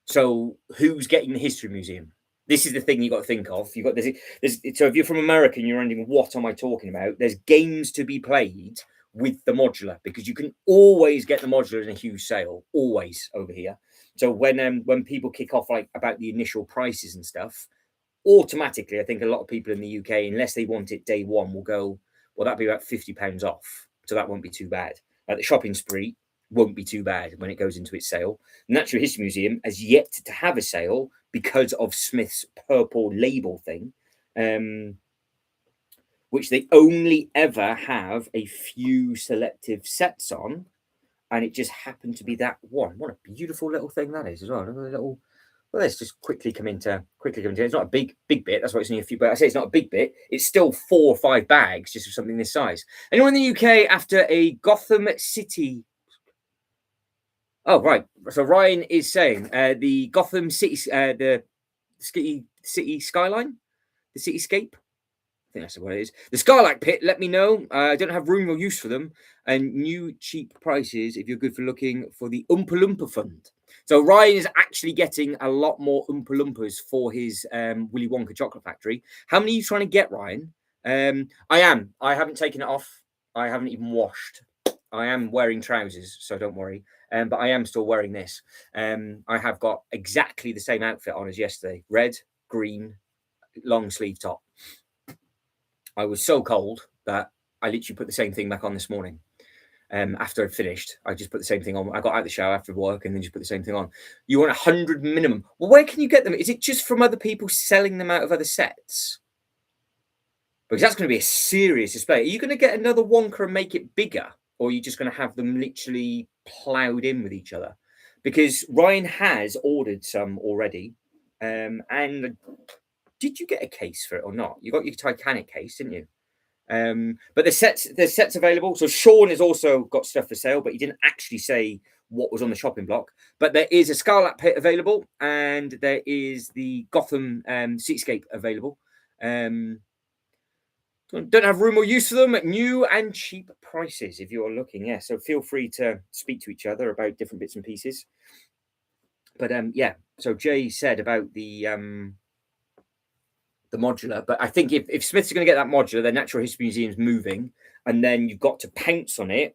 So who's getting the History Museum? This is the thing you got to think of. You got there's so if you're from America and you're wondering what am I talking about, there's games to be played with the modular because you can always get the modular in a huge sale, always over here. So when people kick off like about the initial prices and stuff, automatically I think a lot of people in the UK, unless they want it day one, will go, well, that'd be about £50 off. So that won't be too bad. Like the shopping spree won't be too bad when it goes into its sale. The Natural History Museum has yet to have a sale because of Smith's purple label thing, which they only ever have a few selective sets on, and it just happened to be that one. What a beautiful little thing that is as well. Well, let's just quickly come into. It's not a big bit. That's why it's only a few. But I say it's not a big bit. It's still 4 or 5 bags just for something this size. Anyone in the UK after a Gotham City? Oh, right. So Ryan is saying the Gotham City, the city skyline, the cityscape. I think that's what it is. The Skylight Pit, let me know. I don't have room or use for them. And new cheap prices if you're good for looking for the Oompa Loompa Fund. So Ryan is actually getting a lot more Oompa Loompas for his Willy Wonka Chocolate Factory. How many are you trying to get, Ryan? I am. I haven't taken it off. I haven't even washed. I am wearing trousers, so don't worry. But I am still wearing this. I have got exactly the same outfit on as yesterday. Red, green, long sleeve top. I was so cold that I literally put the same thing back on this morning. After I'd finished, I just put the same thing on. I got out of the shower after work and then just put the same thing on. You want 100 minimum. Well, where can you get them? Is it just from other people selling them out of other sets? Because that's going to be a serious display. Are you going to get another Wonka and make it bigger? Or are you just going to have them literally ploughed in with each other? Because Ryan has ordered some already. And did you get a case for it or not? You got your Titanic case, didn't you? But there's sets available. So Sean has also got stuff for sale, but he didn't actually say what was on the shopping block. But there is a Scarlet Pit available, and there is the Gotham Seatscape available. Don't have room or use for them at new and cheap prices if you're looking. Yeah, so feel free to speak to each other about different bits and pieces. But yeah, so Jay said about the modular, but I think if Smiths are going to get that modular, their Natural History Museum's moving, and then you've got to pounce on it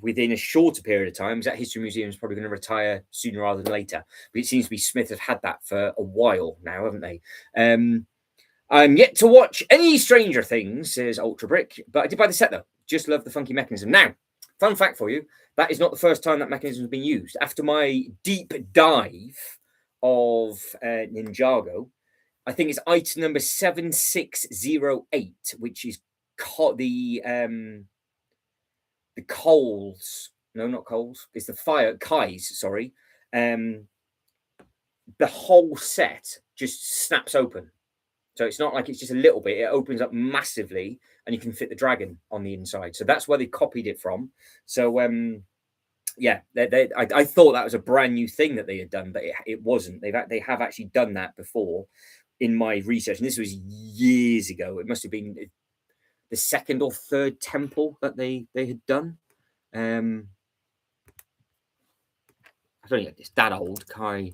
within a shorter period of time. That History Museum is probably going to retire sooner rather than later. But it seems to be Smith have had that for a while now, haven't they? I'm yet to watch any Stranger Things, says Ultra Brick, but I did buy the set though. Just love the funky mechanism. Now, fun fact for you, that is not the first time that mechanism has been used. After my deep dive of Ninjago, I think it's item number 7608, which is the coals. No, not coals. It's the fire Kai's. Sorry, the whole set just snaps open. So it's not like it's just a little bit. It opens up massively, and you can fit the dragon on the inside. So that's where they copied it from. So yeah, I thought that was a brand new thing that they had done, but it wasn't. They have actually done that before. In my research, and this was years ago, it must have been the second or third temple that they had done. I don't think it's that old. Kai,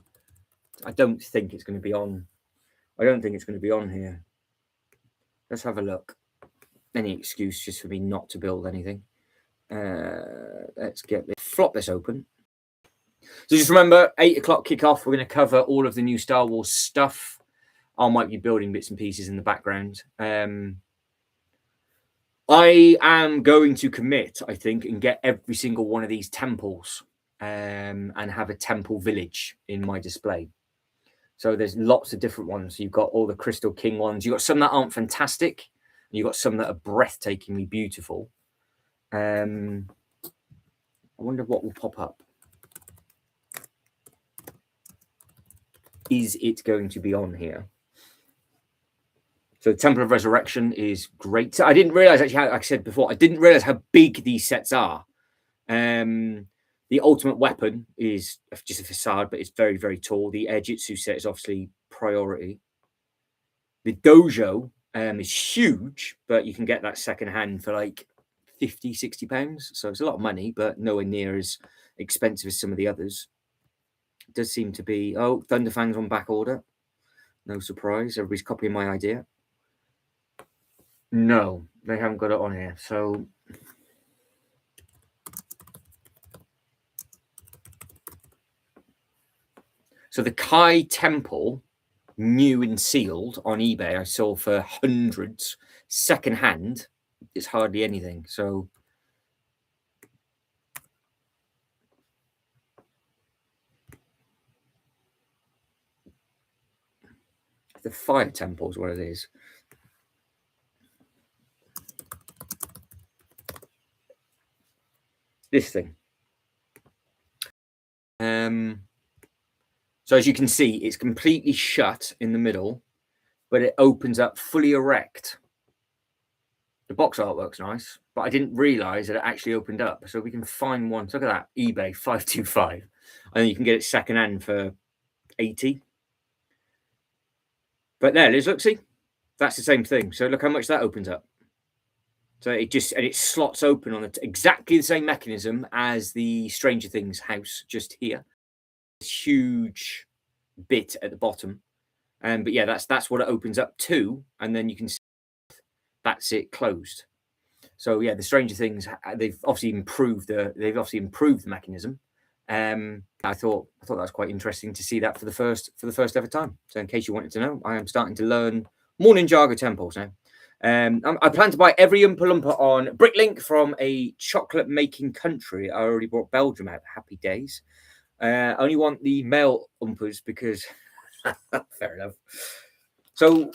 I don't think it's going to be on. I don't think it's going to be on here. Let's have a look. Any excuse just for me not to build anything. Let's flop this open. So just remember, 8 o'clock kickoff. We're going to cover all of the new Star Wars stuff. I might be building bits and pieces in the background. I am going to commit, I think, and get every single one of these temples and have a temple village in my display. So there's lots of different ones. You've got all the Crystal King ones. You've got some that aren't fantastic. And you've got some that are breathtakingly beautiful. I wonder what will pop up. Is it going to be on here? So the Temple of Resurrection is great. So I didn't realize, actually, like I said before, I didn't realize how big these sets are. The Ultimate Weapon is just a facade, but it's very, very tall. The Air Jitsu set is obviously priority. The Dojo is huge, but you can get that secondhand for like 50, 60 pounds. So it's a lot of money, but nowhere near as expensive as some of the others. It does seem to be, oh, Thunderfang's on back order. No surprise. Everybody's copying my idea. No, they haven't got it on here. So the Kai Temple, new and sealed on eBay, I saw for hundreds. Secondhand, it's hardly anything. So the Fire Temple is what it is. This thing. So as you can see, it's completely shut in the middle, but it opens up fully erect. The box artwork's nice, but I didn't realize that it actually opened up. So we can find one. So look at that, eBay 525. And then you can get it secondhand for 80. But there it is. Look, see, that's the same thing. So look how much that opens up. So it slots open on exactly the same mechanism as the Stranger Things house just here. This huge bit at the bottom. But yeah, that's what it opens up to, and then you can see that's it closed. So yeah, the Stranger Things, they've obviously improved the mechanism. I thought that was quite interesting to see that for the first ever time. So in case you wanted to know, I am starting to learn more Ninjago temples now. I plan to buy every Oompa Loompa on Bricklink from a chocolate making country. I already brought Belgium out. Happy days. I only want the male Oompas because fair enough. So,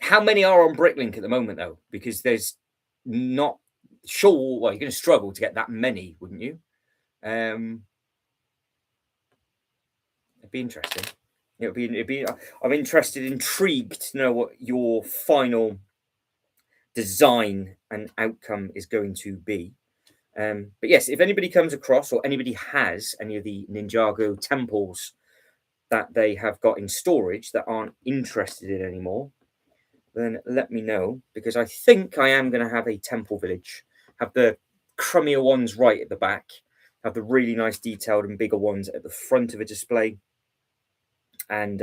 how many are on Bricklink at the moment, though? Because there's not sure. Well, you're going to struggle to get that many, wouldn't you? It'd be interesting. It'd be. I'm interested, intrigued to know what your final design and outcome is going to be. But yes, if anybody comes across or anybody has any of the Ninjago temples that they have got in storage that aren't interested in anymore, then let me know, because I think I am going to have a temple village. Have the crummier ones right at the back, have the really nice detailed and bigger ones at the front of a display, and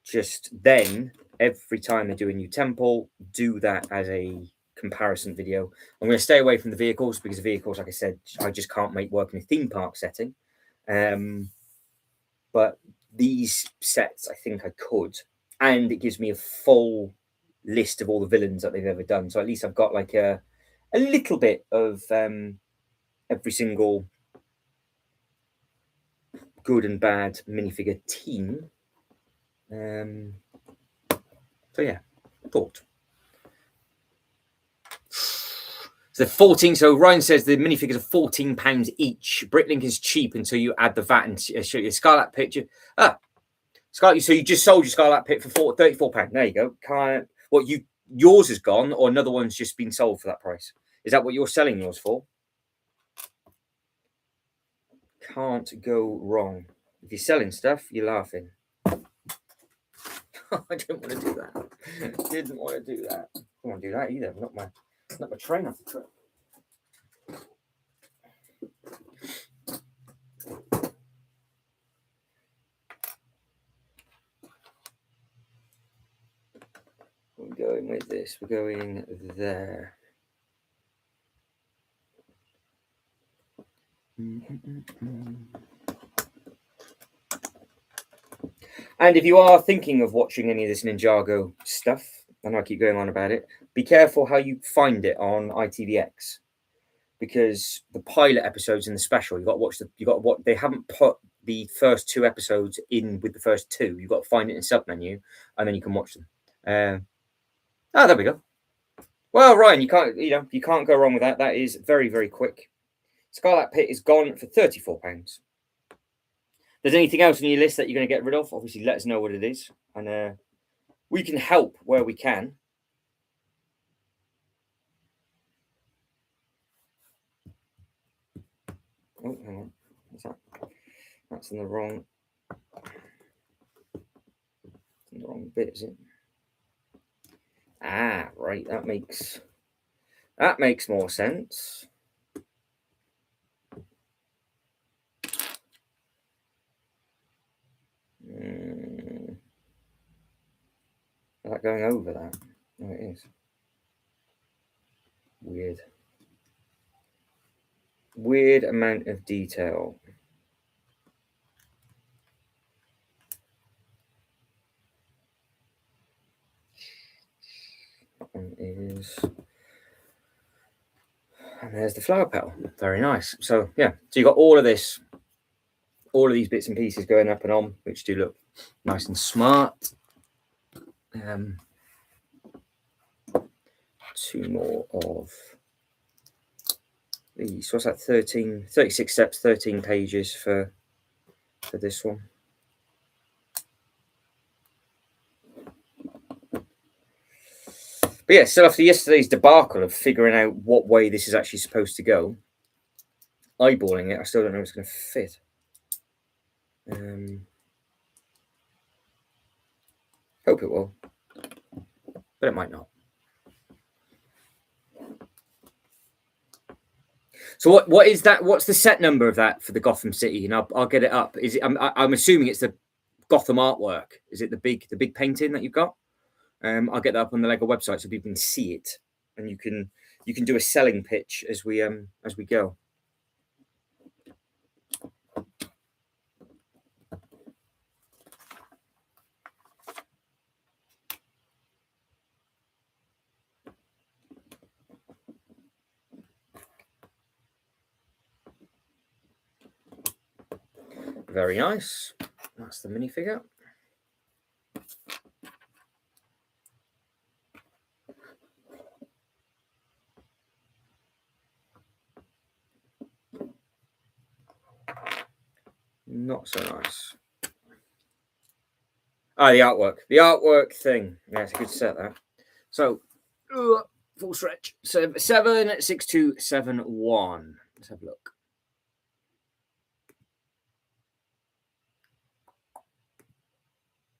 just then every time they do a new temple, do that as a comparison video. I'm going to stay away from the vehicles because the vehicles, like I said, I just can't make work in a theme park setting. But these sets, I think I could, and it gives me a full list of all the villains that they've ever done. So at least I've got like a little bit of every single good and bad minifigure team. So yeah, thought. So 14. So Ryan says the minifigures are £14 each. Bricklink is cheap until you add the VAT and show your Scarlet picture. Scarlet. So you just sold your Scarlet Pit for £34. There you go. Yours is gone, or another one's just been sold for that price? Is that what you're selling yours for? Can't go wrong. If you're selling stuff, you're laughing. I didn't want to do that. Didn't want to do that. I don't want to do that either. Not my train off the track. We're going with this. We're going there. And if you are thinking of watching any of this Ninjago stuff, and I keep going on about it, be careful how you find it on ITVX, because the pilot episodes in the special, they haven't put the first 2 episodes in with the first 2. You've got to find it in sub menu, and then you can watch them. There we go. Well, Ryan, you can't go wrong with that. That is very, very quick. Scarlet Pit is gone for £34. If there's anything else on your list that you're going to get rid of, obviously let us know what it is, and we can help where we can. Oh, hang on. What's that? That's in the wrong bit, is it? Right. That makes more sense. Is that going over that? No, it is. Weird amount of detail. That one is, and there's the flower petal. Very nice. So yeah, so you got all of these bits and pieces going up and on, which do look nice and smart. 2 more of these. What's that? 36 steps, 13 pages for this one. But yeah, still after yesterday's debacle of figuring out what way this is actually supposed to go, eyeballing it, I still don't know if it's going to fit. Hope it will, but it might not. So what is that? What's the set number of that for the Gotham City? And I'll get it up. Is it? I'm assuming it's the Gotham artwork. Is it the big painting that you've got? I'll get that up on the Lego website so people can see it, and you can do a selling pitch as we go. Very nice. That's the minifigure. Not so nice. Ah, the artwork. The artwork thing. Yeah, it's a good set, that. So, full stretch. So 76271. Let's have a look.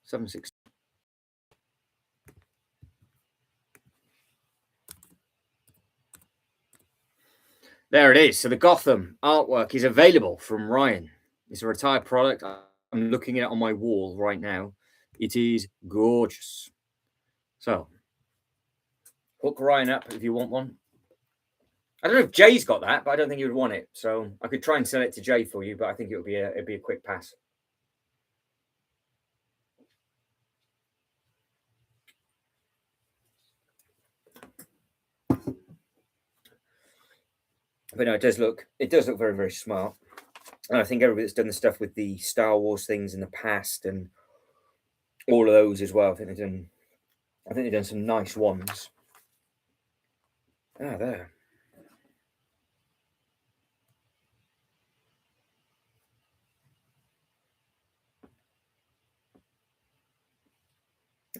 Seven six. There it is. So the Gotham artwork is available from Ryan. It's a retired product. I'm looking at it on my wall right now. It is gorgeous. So hook Ryan up if you want one. I don't know if Jay's got that, but I don't think he would want it. So I could try and sell it to Jay for you, but I think it'd be a quick pass. But no, it does look very, very smart. And I think everybody that's done the stuff with the Star Wars things in the past and all of those as well. I think they've done some nice ones. Ah, there.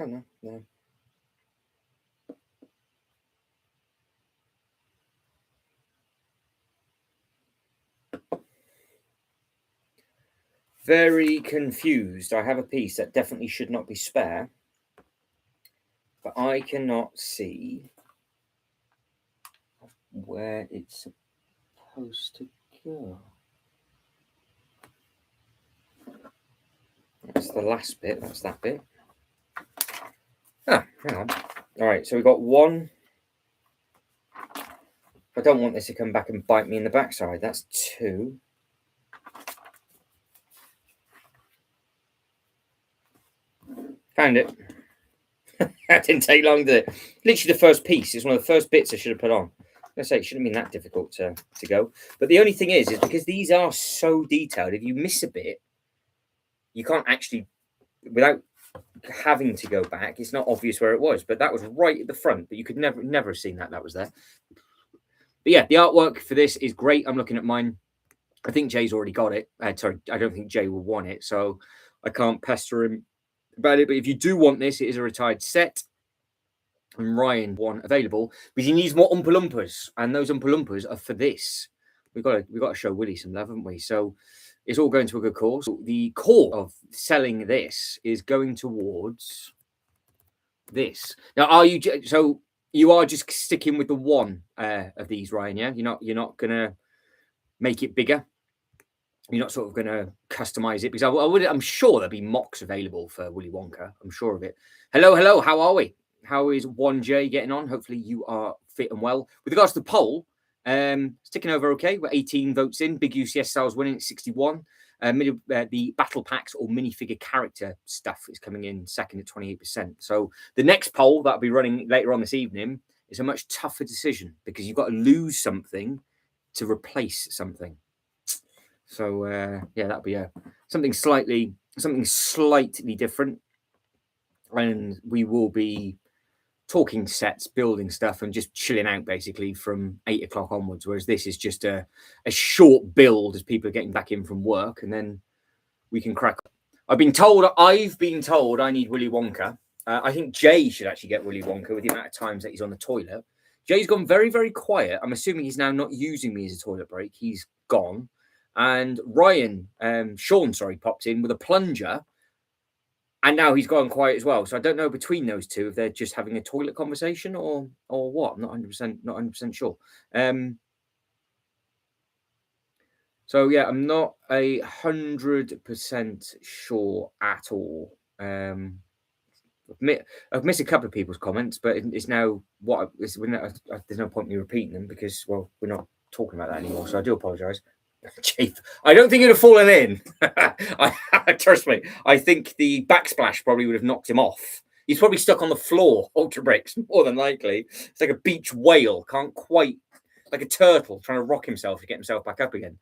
Oh no. Very confused. I have a piece that definitely should not be spare, but I cannot see where it's supposed to go. That's the last bit. That's that bit. Ah, hang on. All right, so we've got one. I don't want this to come back and bite me in the backside. That's two. Found it. That didn't take long, did it? Literally the first piece. It's one of the first bits I should have put on. I say it shouldn't have been that difficult to go. But the only thing is because these are so detailed, if you miss a bit, you can't actually, without having to go back, it's not obvious where it was. But that was right at the front. But you could never have seen that was there. But yeah, the artwork for this is great. I'm looking at mine. I think Jay's already got it. Sorry, I don't think Jay will want it. So I can't pester him about it. But if you do want this, it is a retired set. And Ryan one available, but he needs more Oompa Loompas, and those Oompa Loompas are for this. We've got to show Willie some love, haven't we? So it's all going to a good cause. The core of selling this is going towards this. Now, are you so you are just sticking with the one of these, Ryan? Yeah, you're not gonna make it bigger. You're not sort of going to customize it, because I'm sure there'll be mocks available for Willy Wonka. I'm sure of it. Hello. How are we? How is 1J getting on? Hopefully you are fit and well. With regards to the poll, it's ticking over okay. We're 18 votes in. Big UCS sales winning at 61. The battle packs or minifigure character stuff is coming in second at 28%. So the next poll that'll be running later on this evening is a much tougher decision, because you've got to lose something to replace something. So yeah, that'll be something slightly different, and we will be talking sets, building stuff, and just chilling out basically from 8 o'clock onwards. Whereas this is just a short build as people are getting back in from work, and then we can crack. I've been told I need Willy Wonka. I think Jay should actually get Willy Wonka with the amount of times that he's on the toilet. Jay's gone very, very quiet. I'm assuming he's now not using me as a toilet break. He's gone. And Sean, popped in with a plunger. And now he's gone quiet as well. So I don't know between those two if they're just having a toilet conversation or what. I'm not 100% sure. So yeah, I'm not 100% sure at all. I've missed a couple of people's comments, but it's now there's no point in me repeating them, because, well, we're not talking about that anymore. So I do apologise. Chief, I don't think it'd have fallen in. Trust me. I think the backsplash probably would have knocked him off. He's probably stuck on the floor, Ultra Bricks, more than likely. It's like a beach whale, can't quite, like a turtle trying to rock himself to get himself back up again.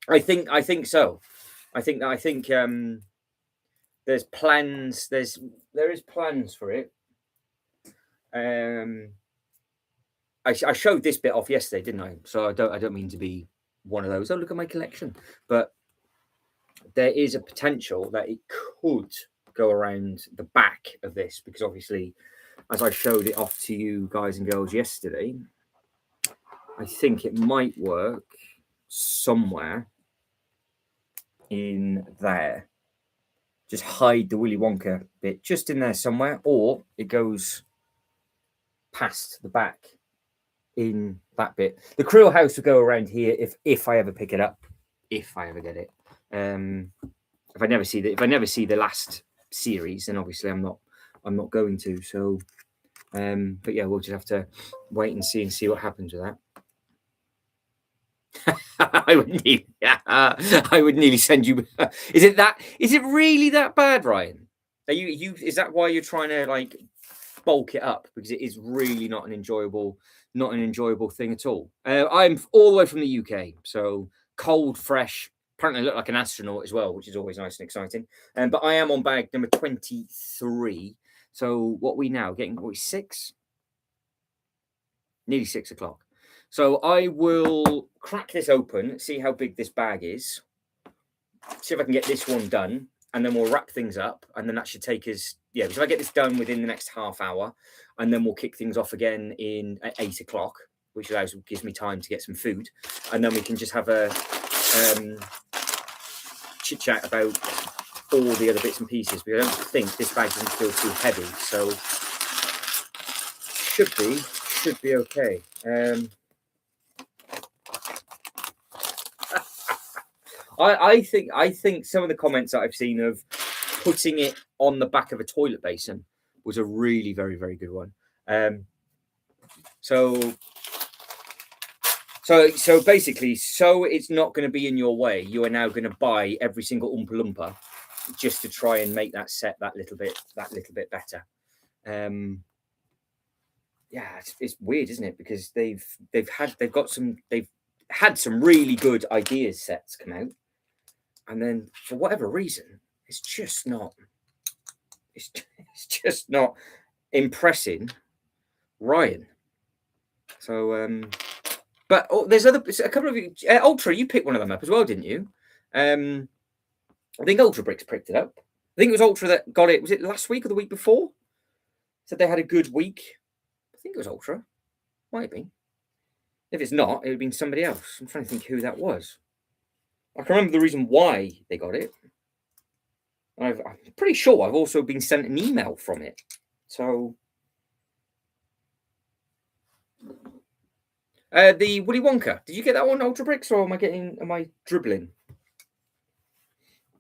I think so. I think there's plans. There is plans for it. I showed this bit off yesterday, didn't I? So I don't mean to be one of those. Oh, look at my collection. But there is a potential that it could go around the back of this, because obviously, as I showed it off to you guys and girls yesterday, I think it might work somewhere in there. Just hide the Willy Wonka bit just in there somewhere, or it goes past the back in that bit. The Krill house will go around here if I ever pick it up, if I ever get it. If I never see the last series, then obviously I'm not going to. So, but yeah, we'll just have to wait and see what happens with that. I would nearly send you. Is it really that bad, Ryan? Are you? Is that why you're trying to like bulk it up? Because it is really not an enjoyable thing at all. I'm all the way from the UK, so cold, fresh. Apparently, I look like an astronaut as well, which is always nice and exciting. But I am on bag number 23. So what are we now getting? What, 6? Nearly 6 o'clock. So I will crack this open, see how big this bag is, see if I can get this one done, and then we'll wrap things up. And then that should take us, yeah, so if I get this done within the next half hour, and then we'll kick things off again at 8 o'clock, which gives me time to get some food. And then we can just have a chit chat about all the other bits and pieces, because I don't think this bag doesn't feel too heavy. So should be okay. I think some of the comments that I've seen of putting it on the back of a toilet basin was a really very, very good one. So basically, so it's not going to be in your way, you are now going to buy every single Oompa Loompa just to try and make that set that little bit better. Yeah, it's weird, isn't it? Because they've had some really good ideas sets come out, and then for whatever reason, it's just not impressing Ryan. So but there's a couple of you. Ultra, you picked one of them up as well, didn't you? I think Ultra Bricks picked it up. I think it was Ultra that got it. Was it last week or the week before? Said they had a good week. I think it was Ultra. Might have been. If it's not, it would have been somebody else. I'm trying to think who that was. I can remember the reason why they got it. I'm pretty sure I've also been sent an email from it. So the Willy Wonka. Did you get that one, Ultra Bricks, or am I dribbling?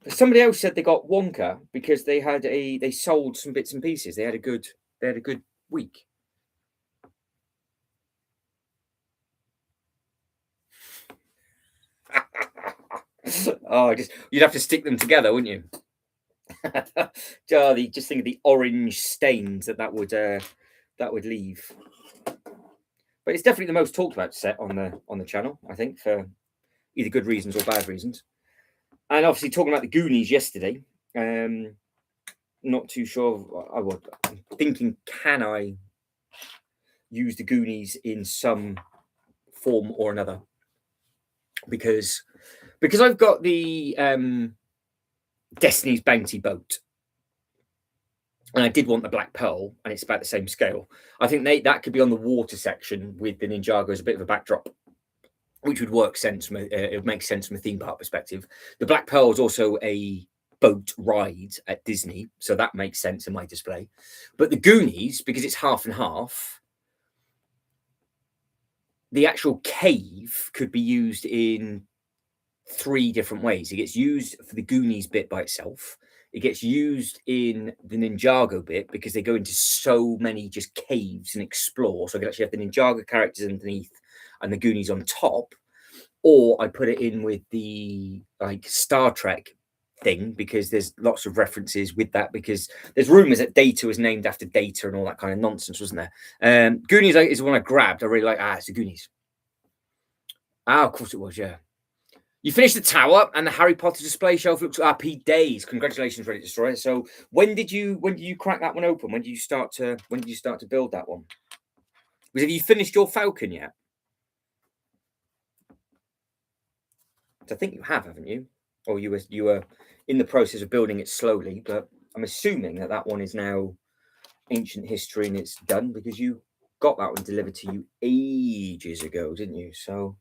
Somebody else said they got Wonka because they sold some bits and pieces. They had a good week. Oh, you'd have to stick them together, wouldn't you? Just think of the orange stains that would leave. But it's definitely the most talked about set on the channel, I think, for either good reasons or bad reasons. And obviously talking about the Goonies yesterday, not too sure. I'm thinking, can I use the Goonies in some form or another? Because I've got the Destiny's Bounty boat, and I did want the Black Pearl, and it's about the same scale. I think that could be on the water section with the Ninjago as a bit of a backdrop, which would work sense. It would make sense from a theme park perspective. The Black Pearl is also a boat ride at Disney, so that makes sense in my display. But the Goonies, because it's half and half, the actual cave could be used in 3 different ways. It gets used for the Goonies bit by itself. It gets used in the Ninjago bit because they go into so many just caves and explore. So I could actually have the Ninjago characters underneath and the Goonies on top. Or I put it in with the like Star Trek thing because there's lots of references with that, because there's rumors that Data was named after Data and all that kind of nonsense, wasn't there? Goonies is the one I grabbed. I really like. It's the Goonies. Of course it was, yeah. You finished the tower, and the Harry Potter display shelf looks happy days. Congratulations, Reddit Destroyer. So when did you crack that one open? When did you start to build that one? Because have you finished your Falcon yet? I think you have, haven't you? Or you were in the process of building it slowly, but I'm assuming that one is now ancient history and it's done because you got that one delivered to you ages ago, didn't you? So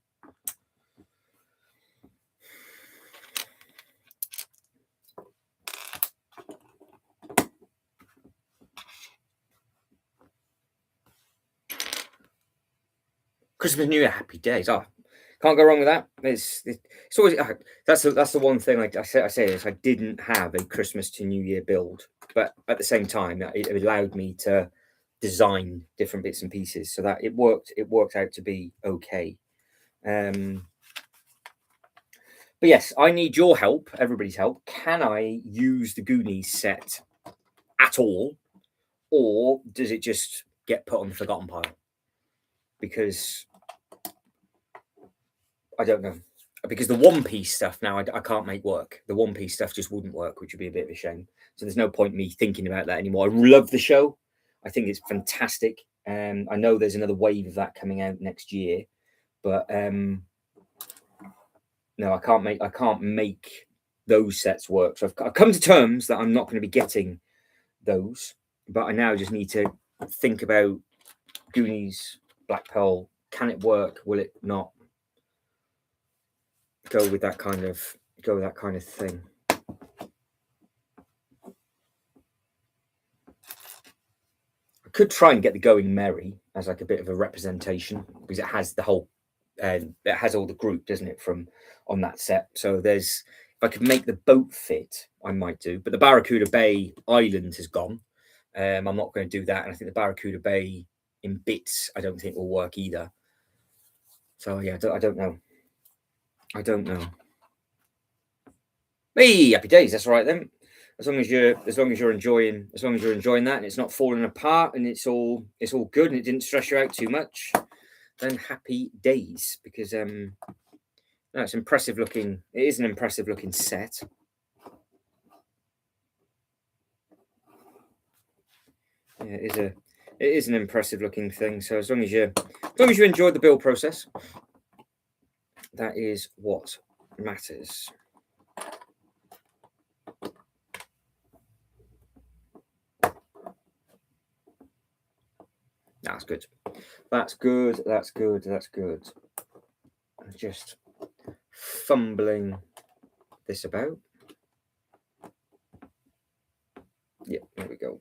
Christmas, New Year, happy days. Oh, can't go wrong with that. It's always that's the one thing I say is I didn't have a Christmas to New Year build, but at the same time it allowed me to design different bits and pieces so that it worked out to be okay. But yes, I need your help, everybody's help. Can I use the Goonies set at all, or does it just get put on the forgotten pile? Because I don't know. Because the One Piece stuff now I can't make work. The One Piece stuff just wouldn't work, which would be a bit of a shame. So there's no point me thinking about that anymore. I love the show. I think it's fantastic. I know there's another wave of that coming out next year, but no, I can't make those sets work. So I've come to terms that I'm not going to be getting those, but I now just need to think about Goonies, Black Pearl. Can it work? Will it not? Go with that kind of thing. I could try and get the Going Merry as like a bit of a representation because it has the whole it has all the group, doesn't it, from on that set. So there's if I could make the boat fit, I might do. But the Barracuda Bay Island has gone. I'm not going to do that, and I think the Barracuda Bay in bits I don't think will work either. So yeah, I don't know. I don't know. Hey, happy days. That's all right then. As long as you're enjoying that and it's not falling apart and it's all good and it didn't stress you out too much, then happy days. Because no, it's impressive looking. It is an impressive looking set. Yeah, it is an impressive looking thing. So as long as you enjoyed the build process, that is what matters. That's good. That's good. That's good. That's good. I'm just fumbling this about. Yeah, there we go.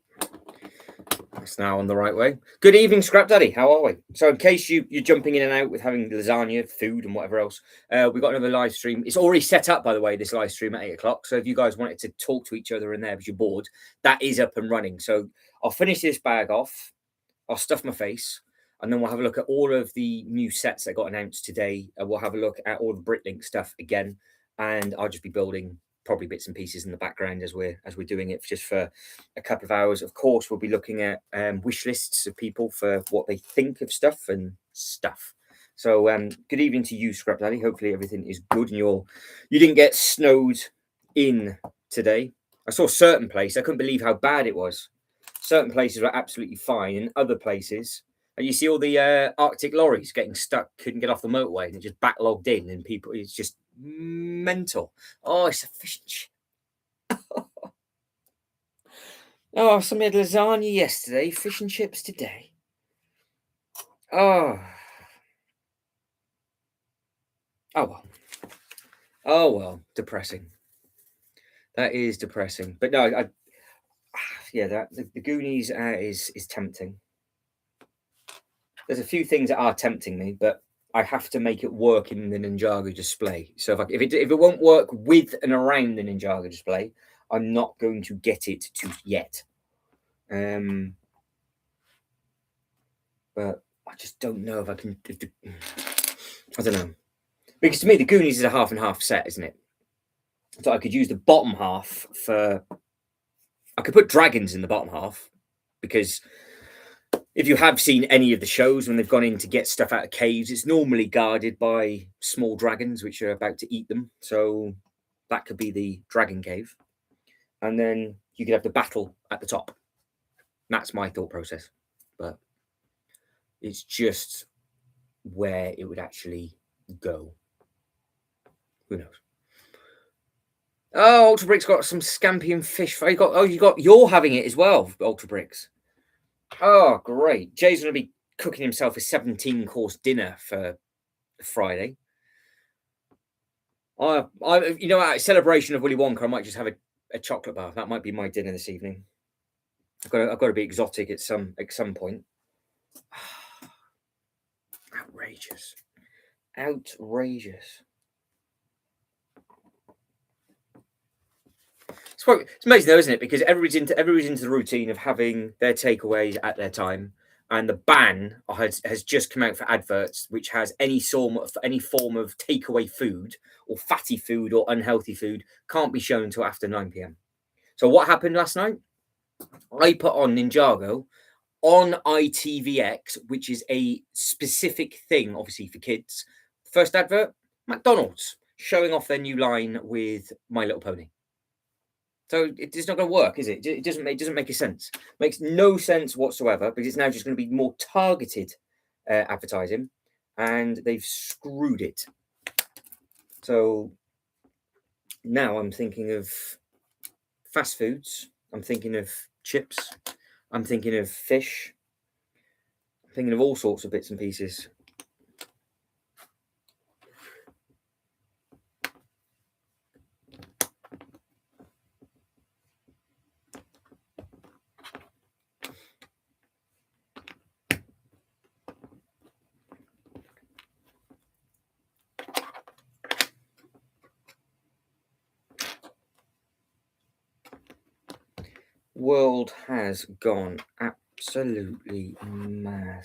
That's now on the right way. Good evening, Scrap Daddy. How are we? So, in case you're jumping in and out with having lasagna, food, and whatever else, we've got another live stream. It's already set up, by the way, this live stream at 8 o'clock. So, if you guys wanted to talk to each other in there because you're bored, that is up and running. So, I'll finish this bag off. I'll stuff my face, and then we'll have a look at all of the new sets that got announced today. We'll have a look at all the Britlink stuff again, and I'll just be building probably bits and pieces in the background as we're doing it just for a couple of hours. Of course, we'll be looking at wish lists of people for what they think of stuff and stuff. So good evening to you, Scrap Daddy. Hopefully everything is good and you didn't get snowed in today. I saw a certain place. I couldn't believe how bad it was. Certain places were absolutely fine, and other places, and you see all the Arctic lorries getting stuck, couldn't get off the motorway, and it just backlogged in, and people, it's just mental. Oh, it's a fish and chip. Oh, somebody had lasagna yesterday, fish and chips today. Oh. Oh well, depressing. That is depressing. But no, yeah, that the Goonies is tempting. There's a few things that are tempting me, but I have to make it work in the Ninjago display. So if it won't work with and around the Ninjago display, I'm not going to get it to yet. But I just don't know if I can. I don't know, because to me the Goonies is a half and half set, isn't it? So I could use the bottom half for. I could put dragons in the bottom half because if you have seen any of the shows when they've gone in to get stuff out of caves, it's normally guarded by small dragons which are about to eat them. So that could be the dragon cave. And then you could have the battle at the top. That's my thought process. But it's just where it would actually go. Who knows? Oh, Ultra Bricks got some scampi fish. You're having it as well, Ultra Bricks. Oh, great. Jay's going to be cooking himself a 17-course dinner for Friday. A celebration of Willy Wonka, I might just have a chocolate bar. That might be my dinner this evening. I've got to be exotic at some point. Outrageous. It's amazing though, isn't it? Because everybody's into the routine of having their takeaways at their time, and the ban has just come out for adverts which has any form of takeaway food or fatty food or unhealthy food can't be shown until after 9 p.m. So what happened last night? I put on Ninjago on ITVX, which is a specific thing, obviously for kids. First advert, McDonald's showing off their new line with My Little Pony. So it's not going to work, is it? It doesn't make a sense. Makes no sense whatsoever, because it's now just going to be more targeted advertising, and they've screwed it. So now I'm thinking of fast foods. I'm thinking of chips. I'm thinking of fish. I'm thinking of all sorts of bits and pieces. World has gone absolutely mad.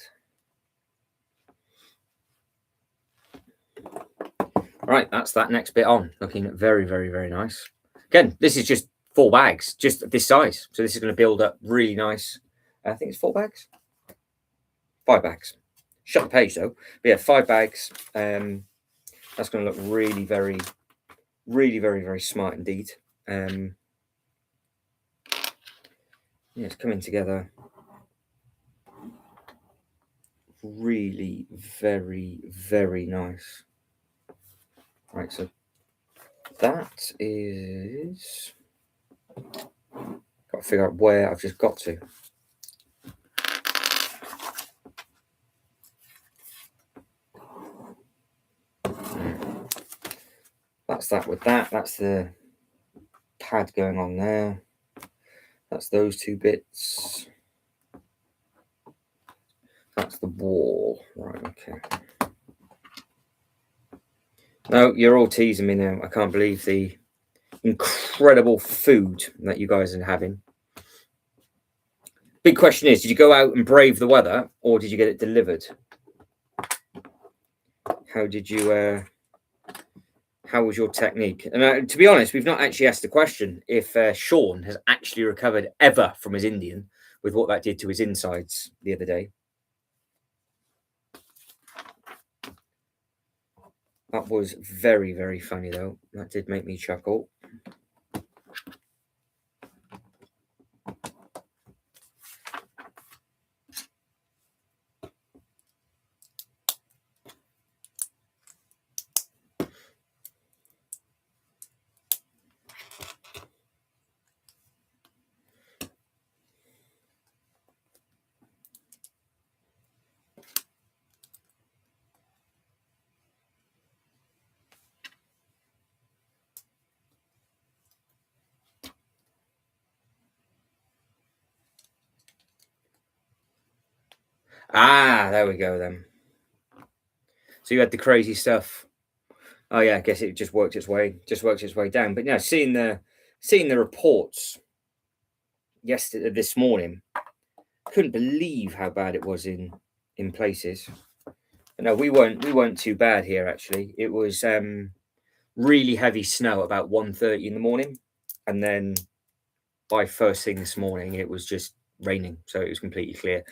Right, that's that next bit on. Looking very, very, very nice. Again, this is just 4 bags, just this size. So this is going to build up really nice. I think it's 4 bags. 5 bags. Shut the page though. But yeah, 5 bags. That's going to look really, very, really, very, very smart indeed. Yeah, it's coming together really very, very nice. Right, so that is, got to figure out where I've just got to. That's that with that. That's the pad going on there. That's those 2 bits. That's the wall. Right, okay. No, you're all teasing me now. I can't believe the incredible food that you guys are having. Big question is, did you go out and brave the weather, or did you get it delivered? How did you... how was your technique? And to be honest, we've not actually asked the question if Sean has actually recovered ever from his Indian with what that did to his insides the other day. That was very, very funny, though. That did make me chuckle. Ah, there we go then. So you had the crazy stuff. Oh yeah, I guess it just worked its way down. But yeah, seeing the reports this morning, couldn't believe how bad it was in places. But no, we weren't too bad here actually. It was really heavy snow about 1:30 in the morning, and then by first thing this morning, it was just raining, so it was completely clear.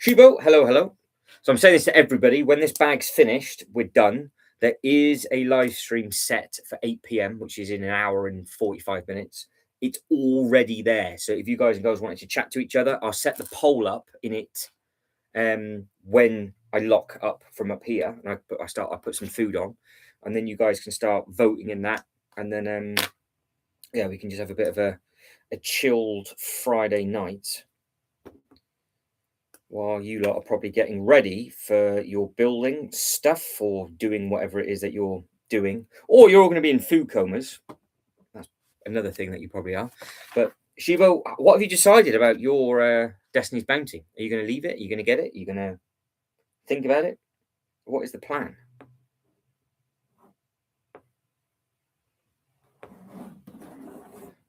Shibo, hello, hello. So I'm saying this to everybody. When this bag's finished, we're done. There is a live stream set for 8 p.m., which is in an hour and 45 minutes. It's already there. So if you guys and girls wanted to chat to each other, I'll set the poll up in it when I lock up from up here, and I put some food on, and then you guys can start voting in that, and then yeah, we can just have a bit of a chilled Friday night while you lot are probably getting ready for your building stuff or doing whatever it is that you're doing, or you're all going to be in food comas. That's another thing that you probably are. But Shivo, what have you decided about your Destiny's Bounty? Are you going to leave it? Are you going to get it? Are you going to think about it? What is the plan?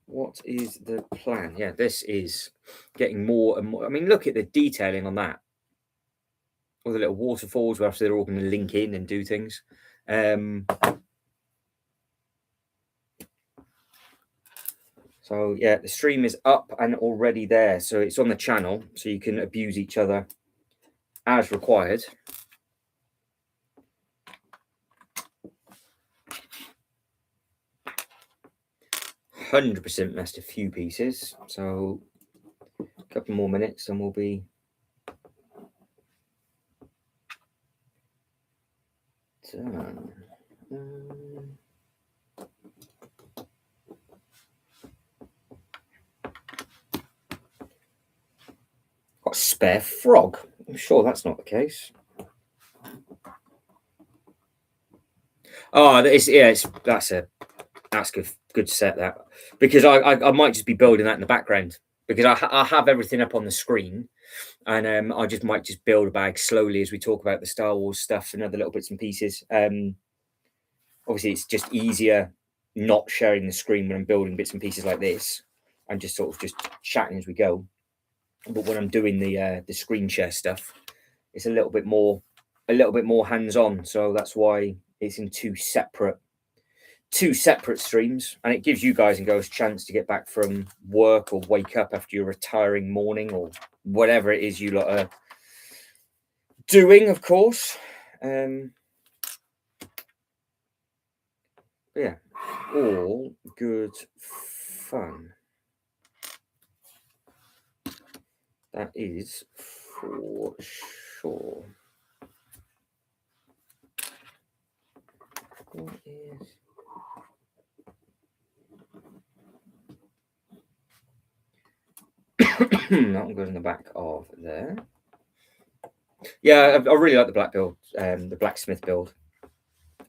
What is the plan? Yeah, this is getting more and more. I mean, look at the detailing on that. All the little waterfalls where after they're all going to link in and do things. So yeah, the stream is up and already there. So it's on the channel, so you can abuse each other as required. %, messed a few pieces. So a couple more minutes and we'll be done. Got a spare frog. I'm sure that's not the case. Oh, that's good set, that, because I might just be building that in the background, because I have everything up on the screen, and I might just build a bag slowly as we talk about the Star Wars stuff and other little bits and pieces. Obviously, it's just easier not sharing the screen when I'm building bits and pieces like this, and just sort of just chatting as we go. But when I'm doing the screen share stuff, it's a little bit more hands-on. So that's why it's in two separate streams, and it gives you guys and girls a chance to get back from work or wake up after your retiring morning or whatever it is you lot are doing, of course. Yeah, all good fun. That is for sure. What is... that one goes in the back of there. Yeah, I really like the black build, the blacksmith build.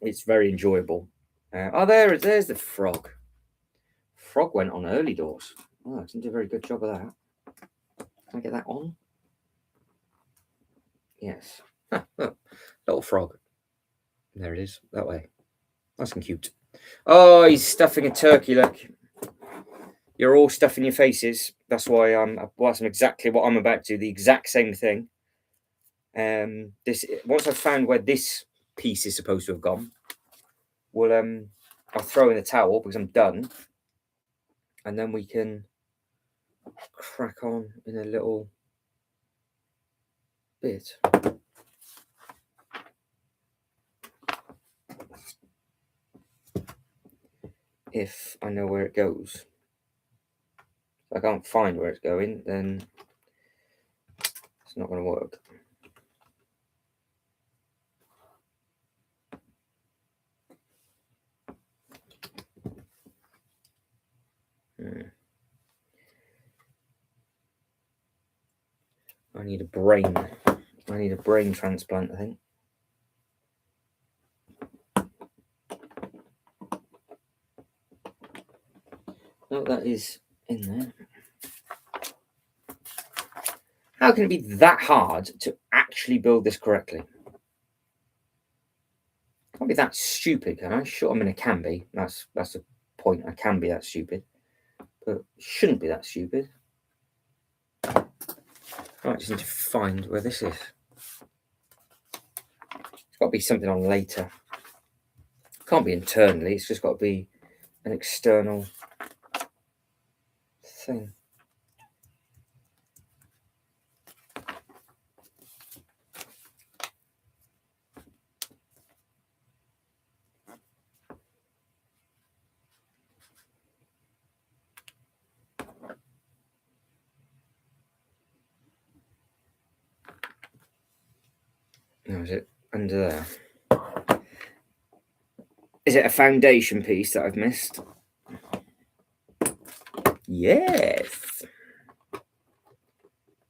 It's very enjoyable. There's the frog. Frog went on early doors. Oh, I didn't do a very good job of that. Can I get that on? Yes. Look, little frog. There it is, that way. Nice and cute. Oh, he's stuffing a turkey, look. You're all stuffing your faces. That's why that's exactly what I'm about to do, the exact same thing. Once I've found where this piece is supposed to have gone, I'll throw in the towel because I'm done, and then we can crack on in a little bit. If I know where it goes. If I can't find where it's going, then it's not going to work. I need a brain. I need a brain transplant, I think. No, that is in there. How can it be that hard to actually build this correctly? Can't be that stupid, can I? Sure, I mean, it can be. That's the point. I can be that stupid, but it shouldn't be that stupid. I just need to find where this is. It's got to be something on later. It can't be internally. It's just got to be an external thing. No, is it under there? Is it a foundation piece that I've missed? Yes.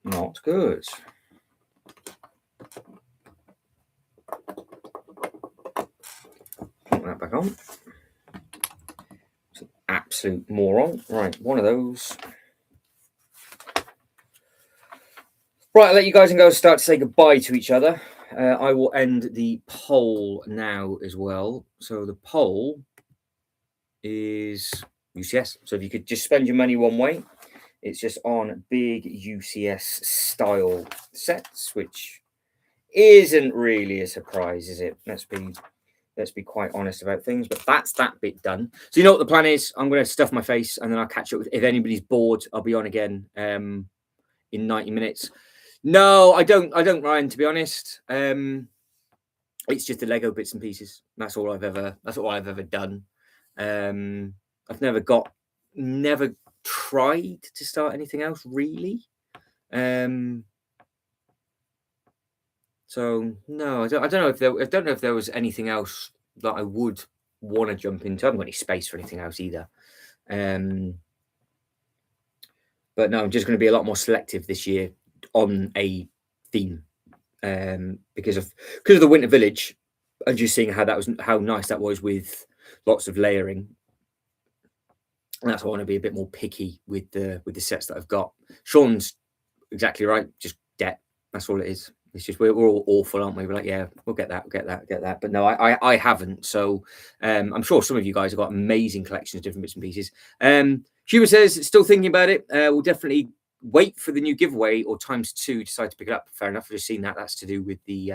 Not good. Put that back on. It's an absolute moron. Right, one of those. Right, I'll let you guys and girls start to say goodbye to each other. I will end the poll now as well. So the poll is UCS. So if you could just spend your money one way, it's just on big UCS style sets, which isn't really a surprise, is it? Let's be quite honest about things. But that's that bit done. So you know what the plan is? I'm going to stuff my face, and then I'll catch up. If anybody's bored, I'll be on again in 90 minutes. No, I don't, Ryan. To be honest, it's just the Lego bits and pieces. That's all I've ever done. I've never tried to start anything else really. So no, I don't know if there was anything else that I would want to jump into. I haven't got any space for anything else either. But no, I'm just going to be a lot more selective this year on a theme, because of the Winter Village, and just seeing how nice that was with lots of layering. And that's why I want to be a bit more picky with the sets that I've got. Sean's exactly right. Just debt. That's all it is. It's just we're all awful, aren't we? We're like, yeah, we'll get that. But no, I haven't. So I'm sure some of you guys have got amazing collections of different bits and pieces. Hubert says, still thinking about it. We'll definitely wait for the new giveaway or ×2 decide to pick it up. Fair enough. I've just seen that. That's to do with the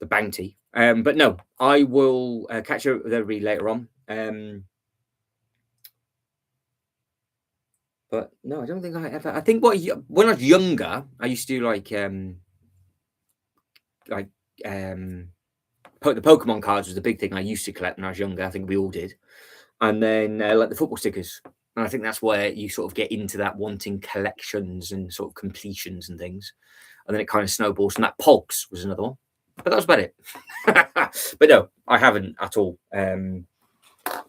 bounty. But no, I will catch up with everybody later on. But no, I don't think I ever. I think when I was younger, I used to do the Pokemon cards was the big thing I used to collect when I was younger. I think we all did, and then like the football stickers. And I think that's where you sort of get into that wanting collections and sort of completions and things, and then it kind of snowballs. And that Pulse was another one, but that was about it. But no, I haven't at all.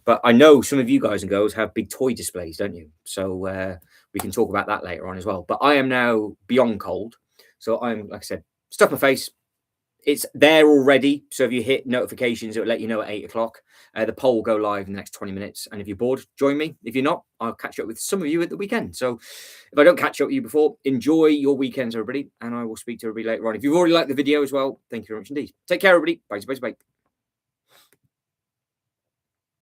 But I know some of you guys and girls have big toy displays, don't you? So we can talk about that later on as well. But I am now beyond cold. So I'm, like I said, stuff my face. It's there already. So if you hit notifications, it'll let you know at 8 o'clock. The poll will go live in the next 20 minutes. And if you're bored, join me. If you're not, I'll catch up with some of you at the weekend. So if I don't catch up with you before, enjoy your weekends, everybody. And I will speak to everybody later on. If you've already liked the video as well, thank you very much indeed. Take care, everybody. Bye, bye, bye.